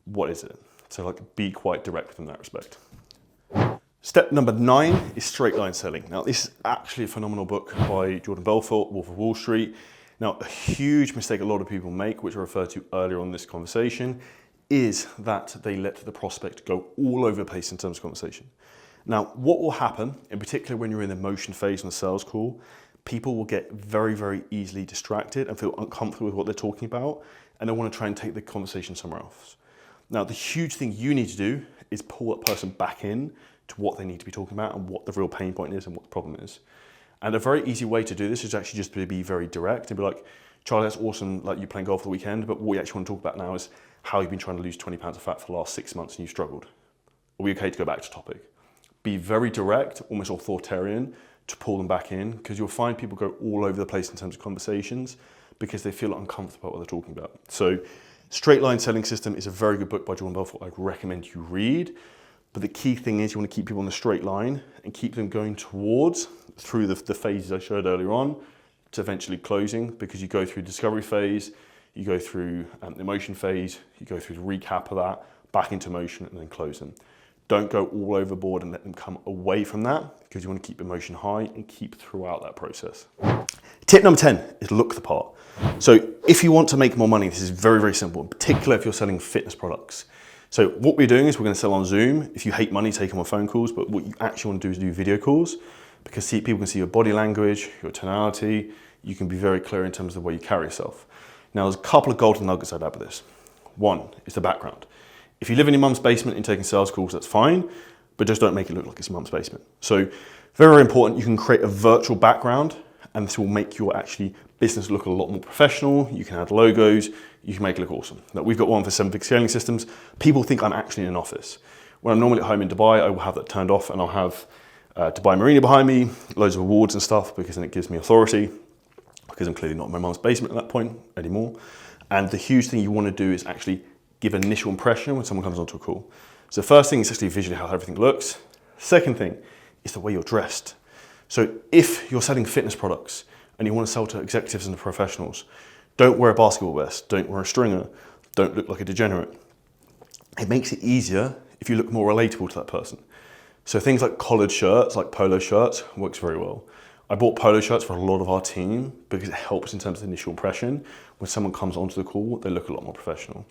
What is it? So like, be quite direct with them in that respect. Step number 9 is straight line selling. Now, this is actually a phenomenal book by Jordan Belfort, Wolf of Wall Street. Now, a huge mistake a lot of people make, which I referred to earlier on in this conversation, is that they let the prospect go all over the place in terms of conversation. Now, what will happen, in particular when you're in the emotion phase on a sales call, people will get very, very easily distracted and feel uncomfortable with what they're talking about, and they want to try and take the conversation somewhere else. Now, the huge thing you need to do is pull that person back in to what they need to be talking about and what the real pain point is and what the problem is. And a very easy way to do this is actually just to be very direct and be like, Charlie, that's awesome, like you playing golf for the weekend, but what we actually want to talk about now is how you've been trying to lose 20 pounds of fat for the last 6 months and you've struggled. Are we okay to go back to topic? Be very direct, almost authoritarian, to pull them back in, because you'll find people go all over the place in terms of conversations because they feel uncomfortable about what they're talking about. So Straight Line Selling System is a very good book by Jordan Belfort. I'd recommend you read. But the key thing is you want to keep people on the straight line and keep them going towards, through the phases I showed earlier on, to eventually closing, because you go through the discovery phase, you go through the emotion phase, you go through the recap of that, back into emotion, and then closing. Don't go all overboard and let them come away from that, because you want to keep emotion high and keep throughout that process. Tip number 10 is look the part. So if you want to make more money, this is very, very simple, in particular if you're selling fitness products. So what we're doing is we're going to sell on Zoom. If you hate money, take them on phone calls, but what you actually want to do is do video calls, because people can see your body language, your tonality. You can be very clear in terms of the way you carry yourself. Now, there's a couple of golden nuggets I'd add with this. One is the background. If you live in your mum's basement and taking sales calls, that's fine, but just don't make it look like it's your mum's basement. So very, very important, you can create a virtual background, and this will make your actually business look a lot more professional. You can add logos, you can make it look awesome. Now, we've got one for 7-figure scaling systems. People think I'm actually in an office. When I'm normally at home in Dubai, I will have that turned off, and I'll have Dubai Marina behind me, loads of awards and stuff, because then it gives me authority, because I'm clearly not in my mum's basement at that point anymore. And the huge thing you want to do is actually give an initial impression when someone comes onto a call. So the first thing is actually visually how everything looks. Second thing is the way you're dressed. So if you're selling fitness products and you want to sell to executives and professionals, don't wear a basketball vest, don't wear a stringer, don't look like a degenerate. It makes it easier if you look more relatable to that person. So things like collared shirts, like polo shirts, works very well. I bought polo shirts for a lot of our team because it helps in terms of the initial impression. When someone comes onto the call, they look a lot more professional.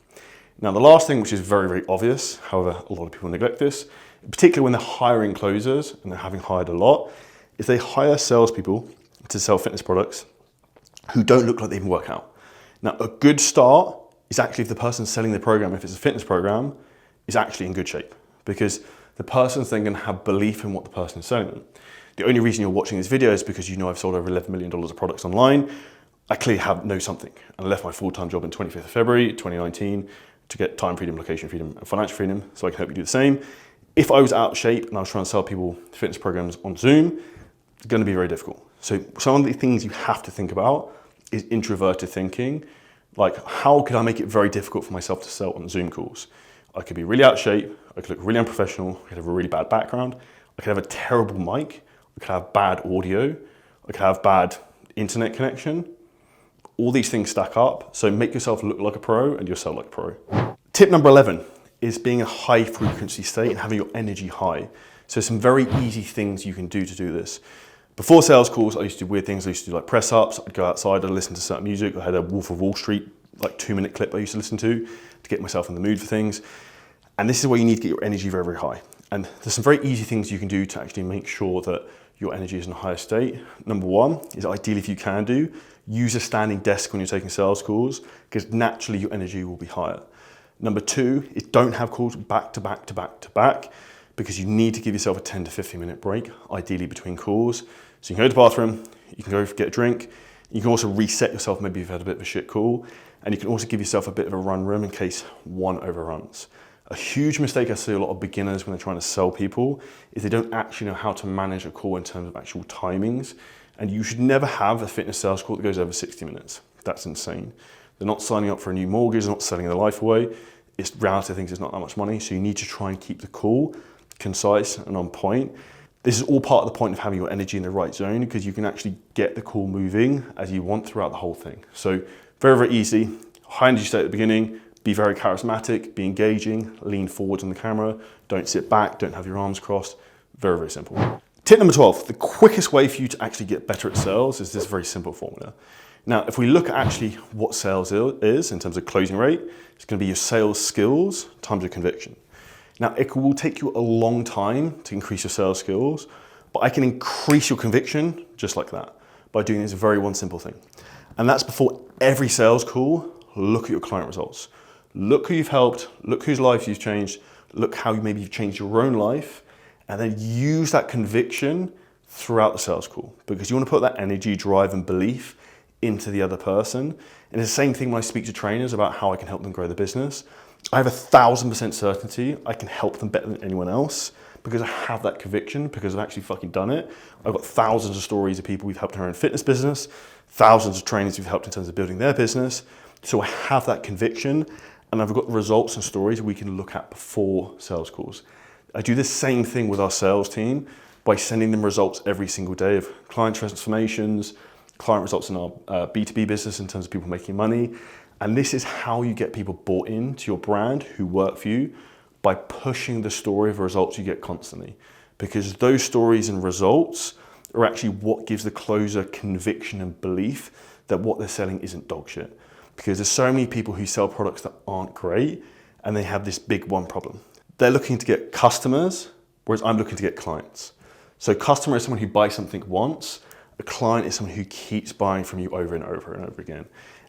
Now, the last thing, which is very, very obvious, however, a lot of people neglect this, particularly when they're hiring closers and they're having hired a lot, is they hire salespeople to sell fitness products who don't look like they even work out. Now, a good start is actually if the person selling the program, if it's a fitness program, is actually in good shape, because the person's then going to have belief in what the person is selling them. The only reason you're watching this video is because you know I've sold over $11 million of products online. I clearly know something. I left my full-time job on 25th of February, 2019 to get time freedom, location freedom, and financial freedom, so I can help you do the same. If I was out of shape and I was trying to sell people fitness programs on Zoom, it's going to be very difficult. So some of the things you have to think about is introverted thinking. Like, how could I make it very difficult for myself to sell on Zoom calls? I could be really out of shape, I could look really unprofessional, I could have a really bad background, I could have a terrible mic, I could have bad audio, I could have bad internet connection. All these things stack up, so make yourself look like a pro and you'll sell like a pro. Tip number 11 is being a high frequency state and having your energy high. So some very easy things you can do to do this. Before sales calls, I used to do weird things. I used to do like press ups, I'd go outside, I'd listen to certain music. I had a Wolf of Wall Street, like 2-minute clip I used to listen to get myself in the mood for things. And this is where you need to get your energy very, very high. And there's some very easy things you can do to actually make sure that your energy is in a higher state. Number one is, ideally, if you can do, use a standing desk when you're taking sales calls, because naturally your energy will be higher. Number two is, don't have calls back to back to back to back, because you need to give yourself a 10 to 15 minute break, ideally between calls. So you can go to the bathroom, you can go get a drink, you can also reset yourself, maybe you've had a bit of a shit call, and you can also give yourself a bit of a run room in case one overruns. A huge mistake I see a lot of beginners when they're trying to sell people is they don't actually know how to manage a call in terms of actual timings. And you should never have a fitness sales call that goes over 60 minutes. That's insane. They're not signing up for a new mortgage, they're not selling their life away. It's reality of things, it's not that much money. So you need to try and keep the call concise and on point. This is all part of the point of having your energy in the right zone, because you can actually get the call moving as you want throughout the whole thing. So very, very easy. High energy state at the beginning. Be very charismatic, be engaging, lean forwards on the camera, don't sit back, don't have your arms crossed. Very, very simple. Tip number 12, the quickest way for you to actually get better at sales is this very simple formula. Now, if we look at actually what sales is in terms of closing rate, it's going to be your sales skills times your conviction. Now, it will take you a long time to increase your sales skills, but I can increase your conviction just like that by doing this very one simple thing. And that's, before every sales call, look at your client results. Look who you've helped, look whose lives you've changed, look how maybe you've changed your own life, and then use that conviction throughout the sales call, because you want to put that energy, drive, and belief into the other person. And it's the same thing when I speak to trainers about how I can help them grow the business. I have 1,000% certainty I can help them better than anyone else, because I have that conviction, because I've actually fucking done it. I've got thousands of stories of people we've helped in our own fitness business, thousands of trainers we've helped in terms of building their business. So I have that conviction, and I've got the results and stories we can look at before sales calls. I do the same thing with our sales team by sending them results every single day of client transformations, client results in our B2B business in terms of people making money. And this is how you get people bought into your brand who work for you, by pushing the story of results you get constantly. Because those stories and results are actually what gives the closer conviction and belief that what they're selling isn't dog shit. Because there's so many people who sell products that aren't great, and they have this big one problem. They're looking to get customers, whereas I'm looking to get clients. So customer is someone who buys something once. A client is someone who keeps buying from you over and over and over again.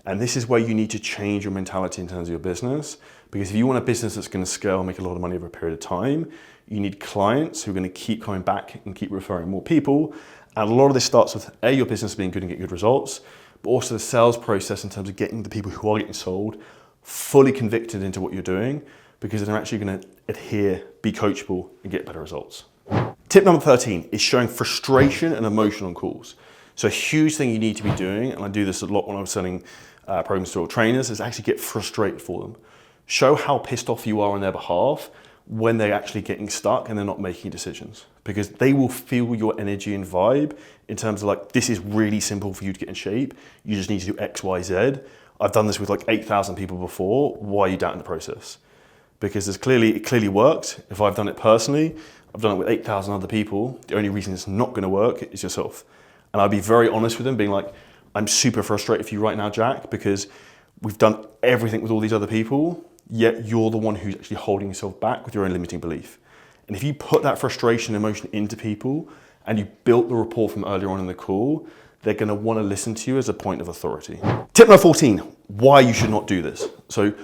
And this is where you need to change your mentality in terms of your business. Because if you want a business that's going to scale and make a lot of money over a period of time, you need clients who are going to keep coming back and keep referring more people. And a lot of this starts with A, your business being good and getting good results, but also the sales process in terms of getting the people who are getting sold fully convicted into what you're doing, because they're actually going to adhere, be coachable, and get better results. Tip number 13 is showing frustration and emotion on calls. So a huge thing you need to be doing, and I do this a lot when I'm selling programs to all trainers, is actually get frustrated for them. Show how pissed off you are on their behalf when they're actually getting stuck and they're not making decisions, because they will feel your energy and vibe in terms of like, this is really simple for you to get in shape. You just need to do X, Y, Z. I've done this with like 8,000 people before. Why are you doubting the process? Because it clearly worked. If I've done it personally, I've done it with 8,000 other people. The only reason it's not going to work is yourself. And I'll be very honest with them, being like, I'm super frustrated for you right now, Jack, because we've done everything with all these other people, yet you're the one who's actually holding yourself back with your own limiting belief. And if you put that frustration and emotion into people and you built the rapport from earlier on in the call, they're going to want to listen to you as a point of authority. Tip number 14, why you should not do this. So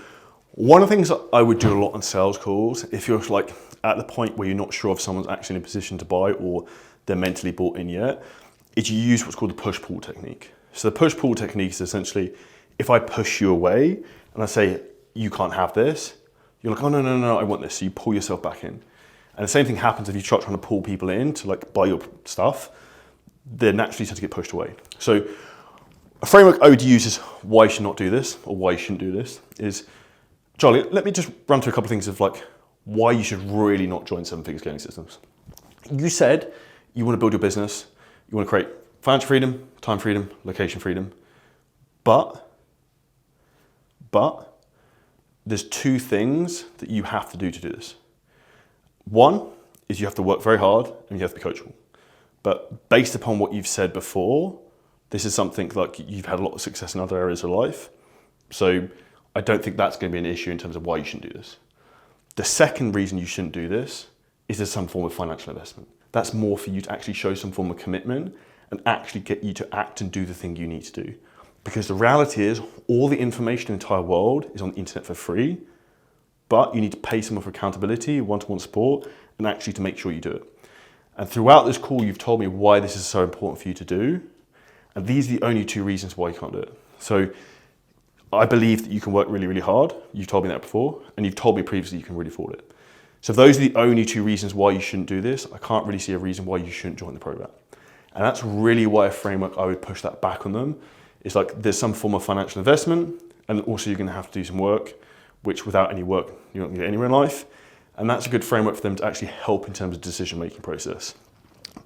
one of the things that I would do a lot on sales calls, if you're like at the point where you're not sure if someone's actually in a position to buy or they're mentally bought in yet, is you use what's called the push-pull technique. So the push-pull technique is essentially, if I push you away and I say, you can't have this, you're like, oh, no, I want this. So you pull yourself back in. And the same thing happens if you start trying to pull people in to like buy your stuff, they naturally tend to get pushed away. So a framework I would use is why you should not do this, or why you shouldn't do this, is, Charlie, let me just run through a couple of things of like why you should really not join Seven Figure Scaling Systems. You said you want to build your business, you want to create financial freedom, time freedom, location freedom, but there's two things that you have to do to do this. One is you have to work very hard and you have to be coachable. But based upon what you've said before, this is something like you've had a lot of success in other areas of life. So I don't think that's going to be an issue in terms of why you shouldn't do this. The second reason you shouldn't do this is there's some form of financial investment. That's more for you to actually show some form of commitment and actually get you to act and do the thing you need to do. Because the reality is all the information in the entire world is on the internet for free, but you need to pay someone for accountability, one-to-one support, and actually to make sure you do it. And throughout this call, you've told me why this is so important for you to do. And these are the only two reasons why you can't do it. So I believe that you can work really, really hard. You've told me that before, and you've told me previously you can really afford it. So if those are the only two reasons why you shouldn't do this, I can't really see a reason why you shouldn't join the program. And that's really why a framework, I would push that back on them. It's like there's some form of financial investment, and also you're going to have to do some work, which without any work, you don't get anywhere in life. And that's a good framework for them to actually help in terms of decision-making process.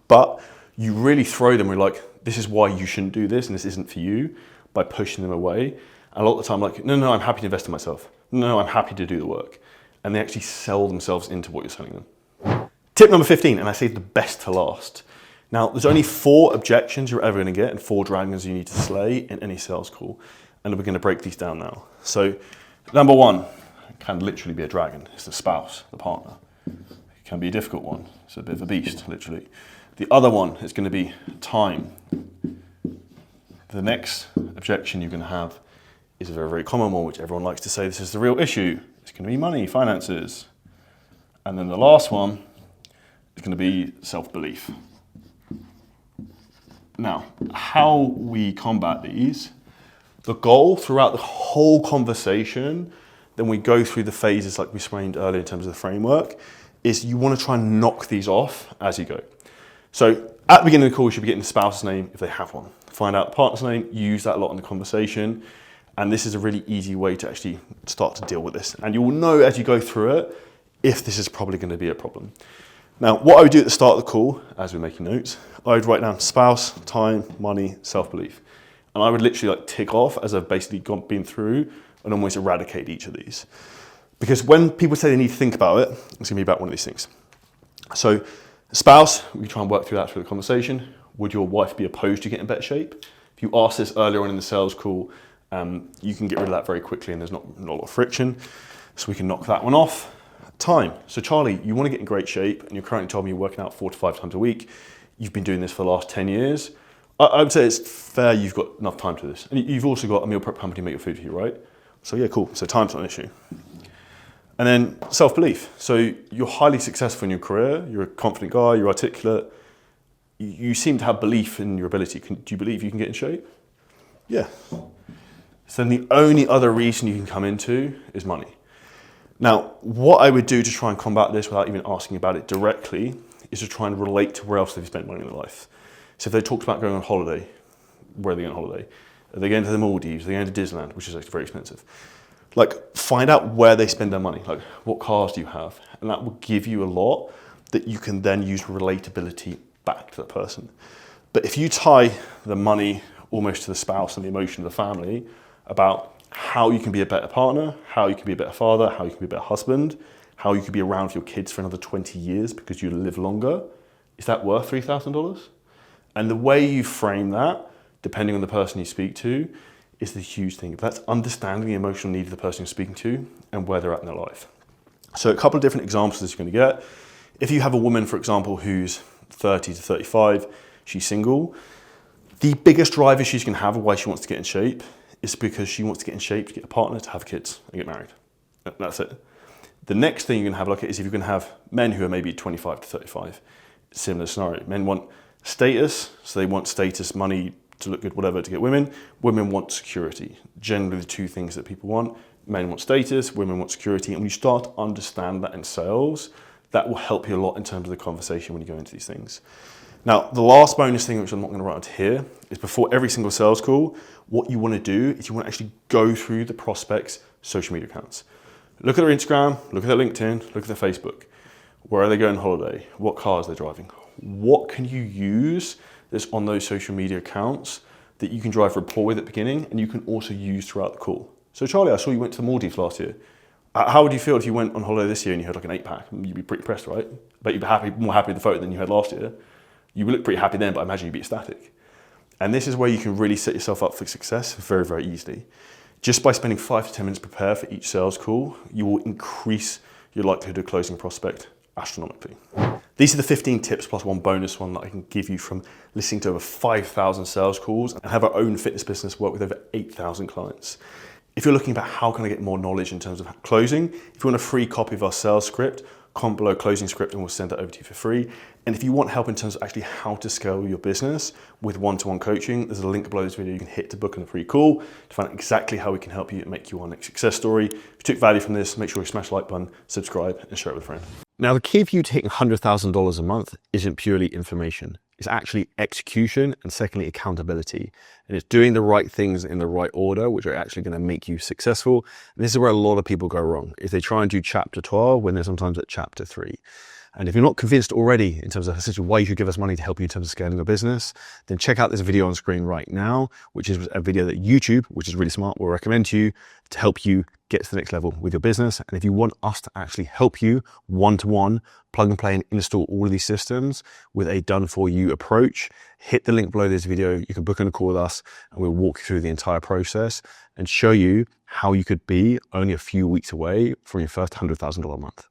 But you really throw them, we're like, this is why you shouldn't do this, and this isn't for you, by pushing them away. And a lot of the time, like, no, I'm happy to invest in myself. No, I'm happy to do the work. And they actually sell themselves into what you're selling them. Tip number 15, and I saved the best to last. Now, there's only 4 objections you're ever going to get and 4 dragons you need to slay in any sales call. And we're going to break these down now. So, number 1 can literally be a dragon. It's the spouse, the partner. It can be a difficult one. It's a bit of a beast, literally. The other one is going to be time. The next objection you're going to have is a very, very common one, which everyone likes to say this is the real issue. It's going to be money, finances. And then the last one is going to be self-belief. Now, how we combat these, the goal throughout the whole conversation, then we go through the phases like we explained earlier in terms of the framework, is you want to try and knock these off as you go. So at the beginning of the call, you should be getting the spouse's name if they have one. Find out the partner's name, use that a lot in the conversation. And this is a really easy way to actually start to deal with this. And you will know as you go through it, if this is probably going to be a problem. Now, what I would do at the start of the call, as we're making notes, I would write down spouse, time, money, self-belief. And I would literally like tick off as I've basically been through and almost eradicate each of these. Because when people say they need to think about it, it's going to be about one of these things. So spouse, we try and work through that through the conversation. Would your wife be opposed to getting in better shape? If you ask this earlier on in the sales call, you can get rid of that very quickly and there's not a lot of friction. So we can knock that one off. Time. So Charlie, you want to get in great shape and you're currently telling me you're working out 4 to 5 times a week. You've been doing this for the last 10 years. I would say it's fair you've got enough time to this. And you've also got a meal prep company make your food for you, right? So yeah, cool. So time's not an issue. And then self-belief. So you're highly successful in your career. You're a confident guy. You're articulate. You seem to have belief in your ability. Do you believe you can get in shape? Yeah. So then the only other reason you can come into is money. Now, what I would do to try and combat this without even asking about it directly is to try and relate to where else they've spent money in their life. So if they talked about going on holiday, where are they going on holiday? Are they going to the Maldives? Are they going to Disneyland, which is actually very expensive? Like, find out where they spend their money. Like, what cars do you have? And that will give you a lot that you can then use relatability back to that person. But if you tie the money almost to the spouse and the emotion of the family about how you can be a better partner, how you can be a better father, how you can be a better husband, how you can be around for your kids for another 20 years because you live longer, is that worth $3,000? And the way you frame that, depending on the person you speak to, is the huge thing. That's understanding the emotional need of the person you're speaking to and where they're at in their life. So a couple of different examples that you're going to get. If you have a woman, for example, who's 30 to 35, she's single, the biggest driver she's going to have of why she wants to get in shape is because she wants to get in shape to get a partner, to have kids and get married. That's it. The next thing you're going to have a look at is if you're going to have men who are maybe 25 to 35. Similar scenario. Men want status, so they want status, money, to look good, whatever, to get women. Women want security. Generally the two things that people want. Men want status, women want security. And when you start to understand that in sales, that will help you a lot in terms of the conversation when you go into these things. Now, the last bonus thing, which I'm not going to write onto here, is before every single sales call, what you want to do is you want to actually go through the prospect's social media accounts. Look at their Instagram, look at their LinkedIn, look at their Facebook. Where are they going on holiday? What cars are they driving? What can you use that's on those social media accounts that you can drive rapport with at the beginning and you can also use throughout the call? So Charlie, I saw you went to the Maldives last year. How would you feel if you went on holiday this year and you had like an 8-pack? You'd be pretty impressed, right? But you'd be more happy with the photo than you had last year. You would look pretty happy then, but I imagine you'd be ecstatic. And this is where you can really set yourself up for success very, very easily. Just by spending 5 to 10 minutes prepared for each sales call, you will increase your likelihood of closing a prospect astronomically. These are the 15 tips plus one bonus one that I can give you from listening to over 5,000 sales calls and have our own fitness business, work with over 8,000 clients. If you're looking about how can I get more knowledge in terms of closing, if you want a free copy of our sales script, comment below closing script and we'll send that over to you for free. And if you want help in terms of actually how to scale your business with one-to-one coaching, there's a link below this video you can hit to book in a free call to find out exactly how we can help you and make you our next success story. If you took value from this, make sure you smash the like button, subscribe and share it with a friend. Now, the key for you to hitting $100,000 a month isn't purely information. It's actually execution and secondly, accountability. And it's doing the right things in the right order, which are actually going to make you successful. And this is where a lot of people go wrong, is they try and do chapter 12 when they're sometimes at chapter 3. And if you're not convinced already in terms of essentially why you should give us money to help you in terms of scaling your business, then check out this video on screen right now, which is a video that YouTube, which is really smart, will recommend to you to help you get to the next level with your business. And if you want us to actually help you one-to-one, plug and play and install all of these systems with a done-for-you approach, hit the link below this video. You can book in a call with us and we'll walk you through the entire process and show you how you could be only a few weeks away from your first $100,000 a month.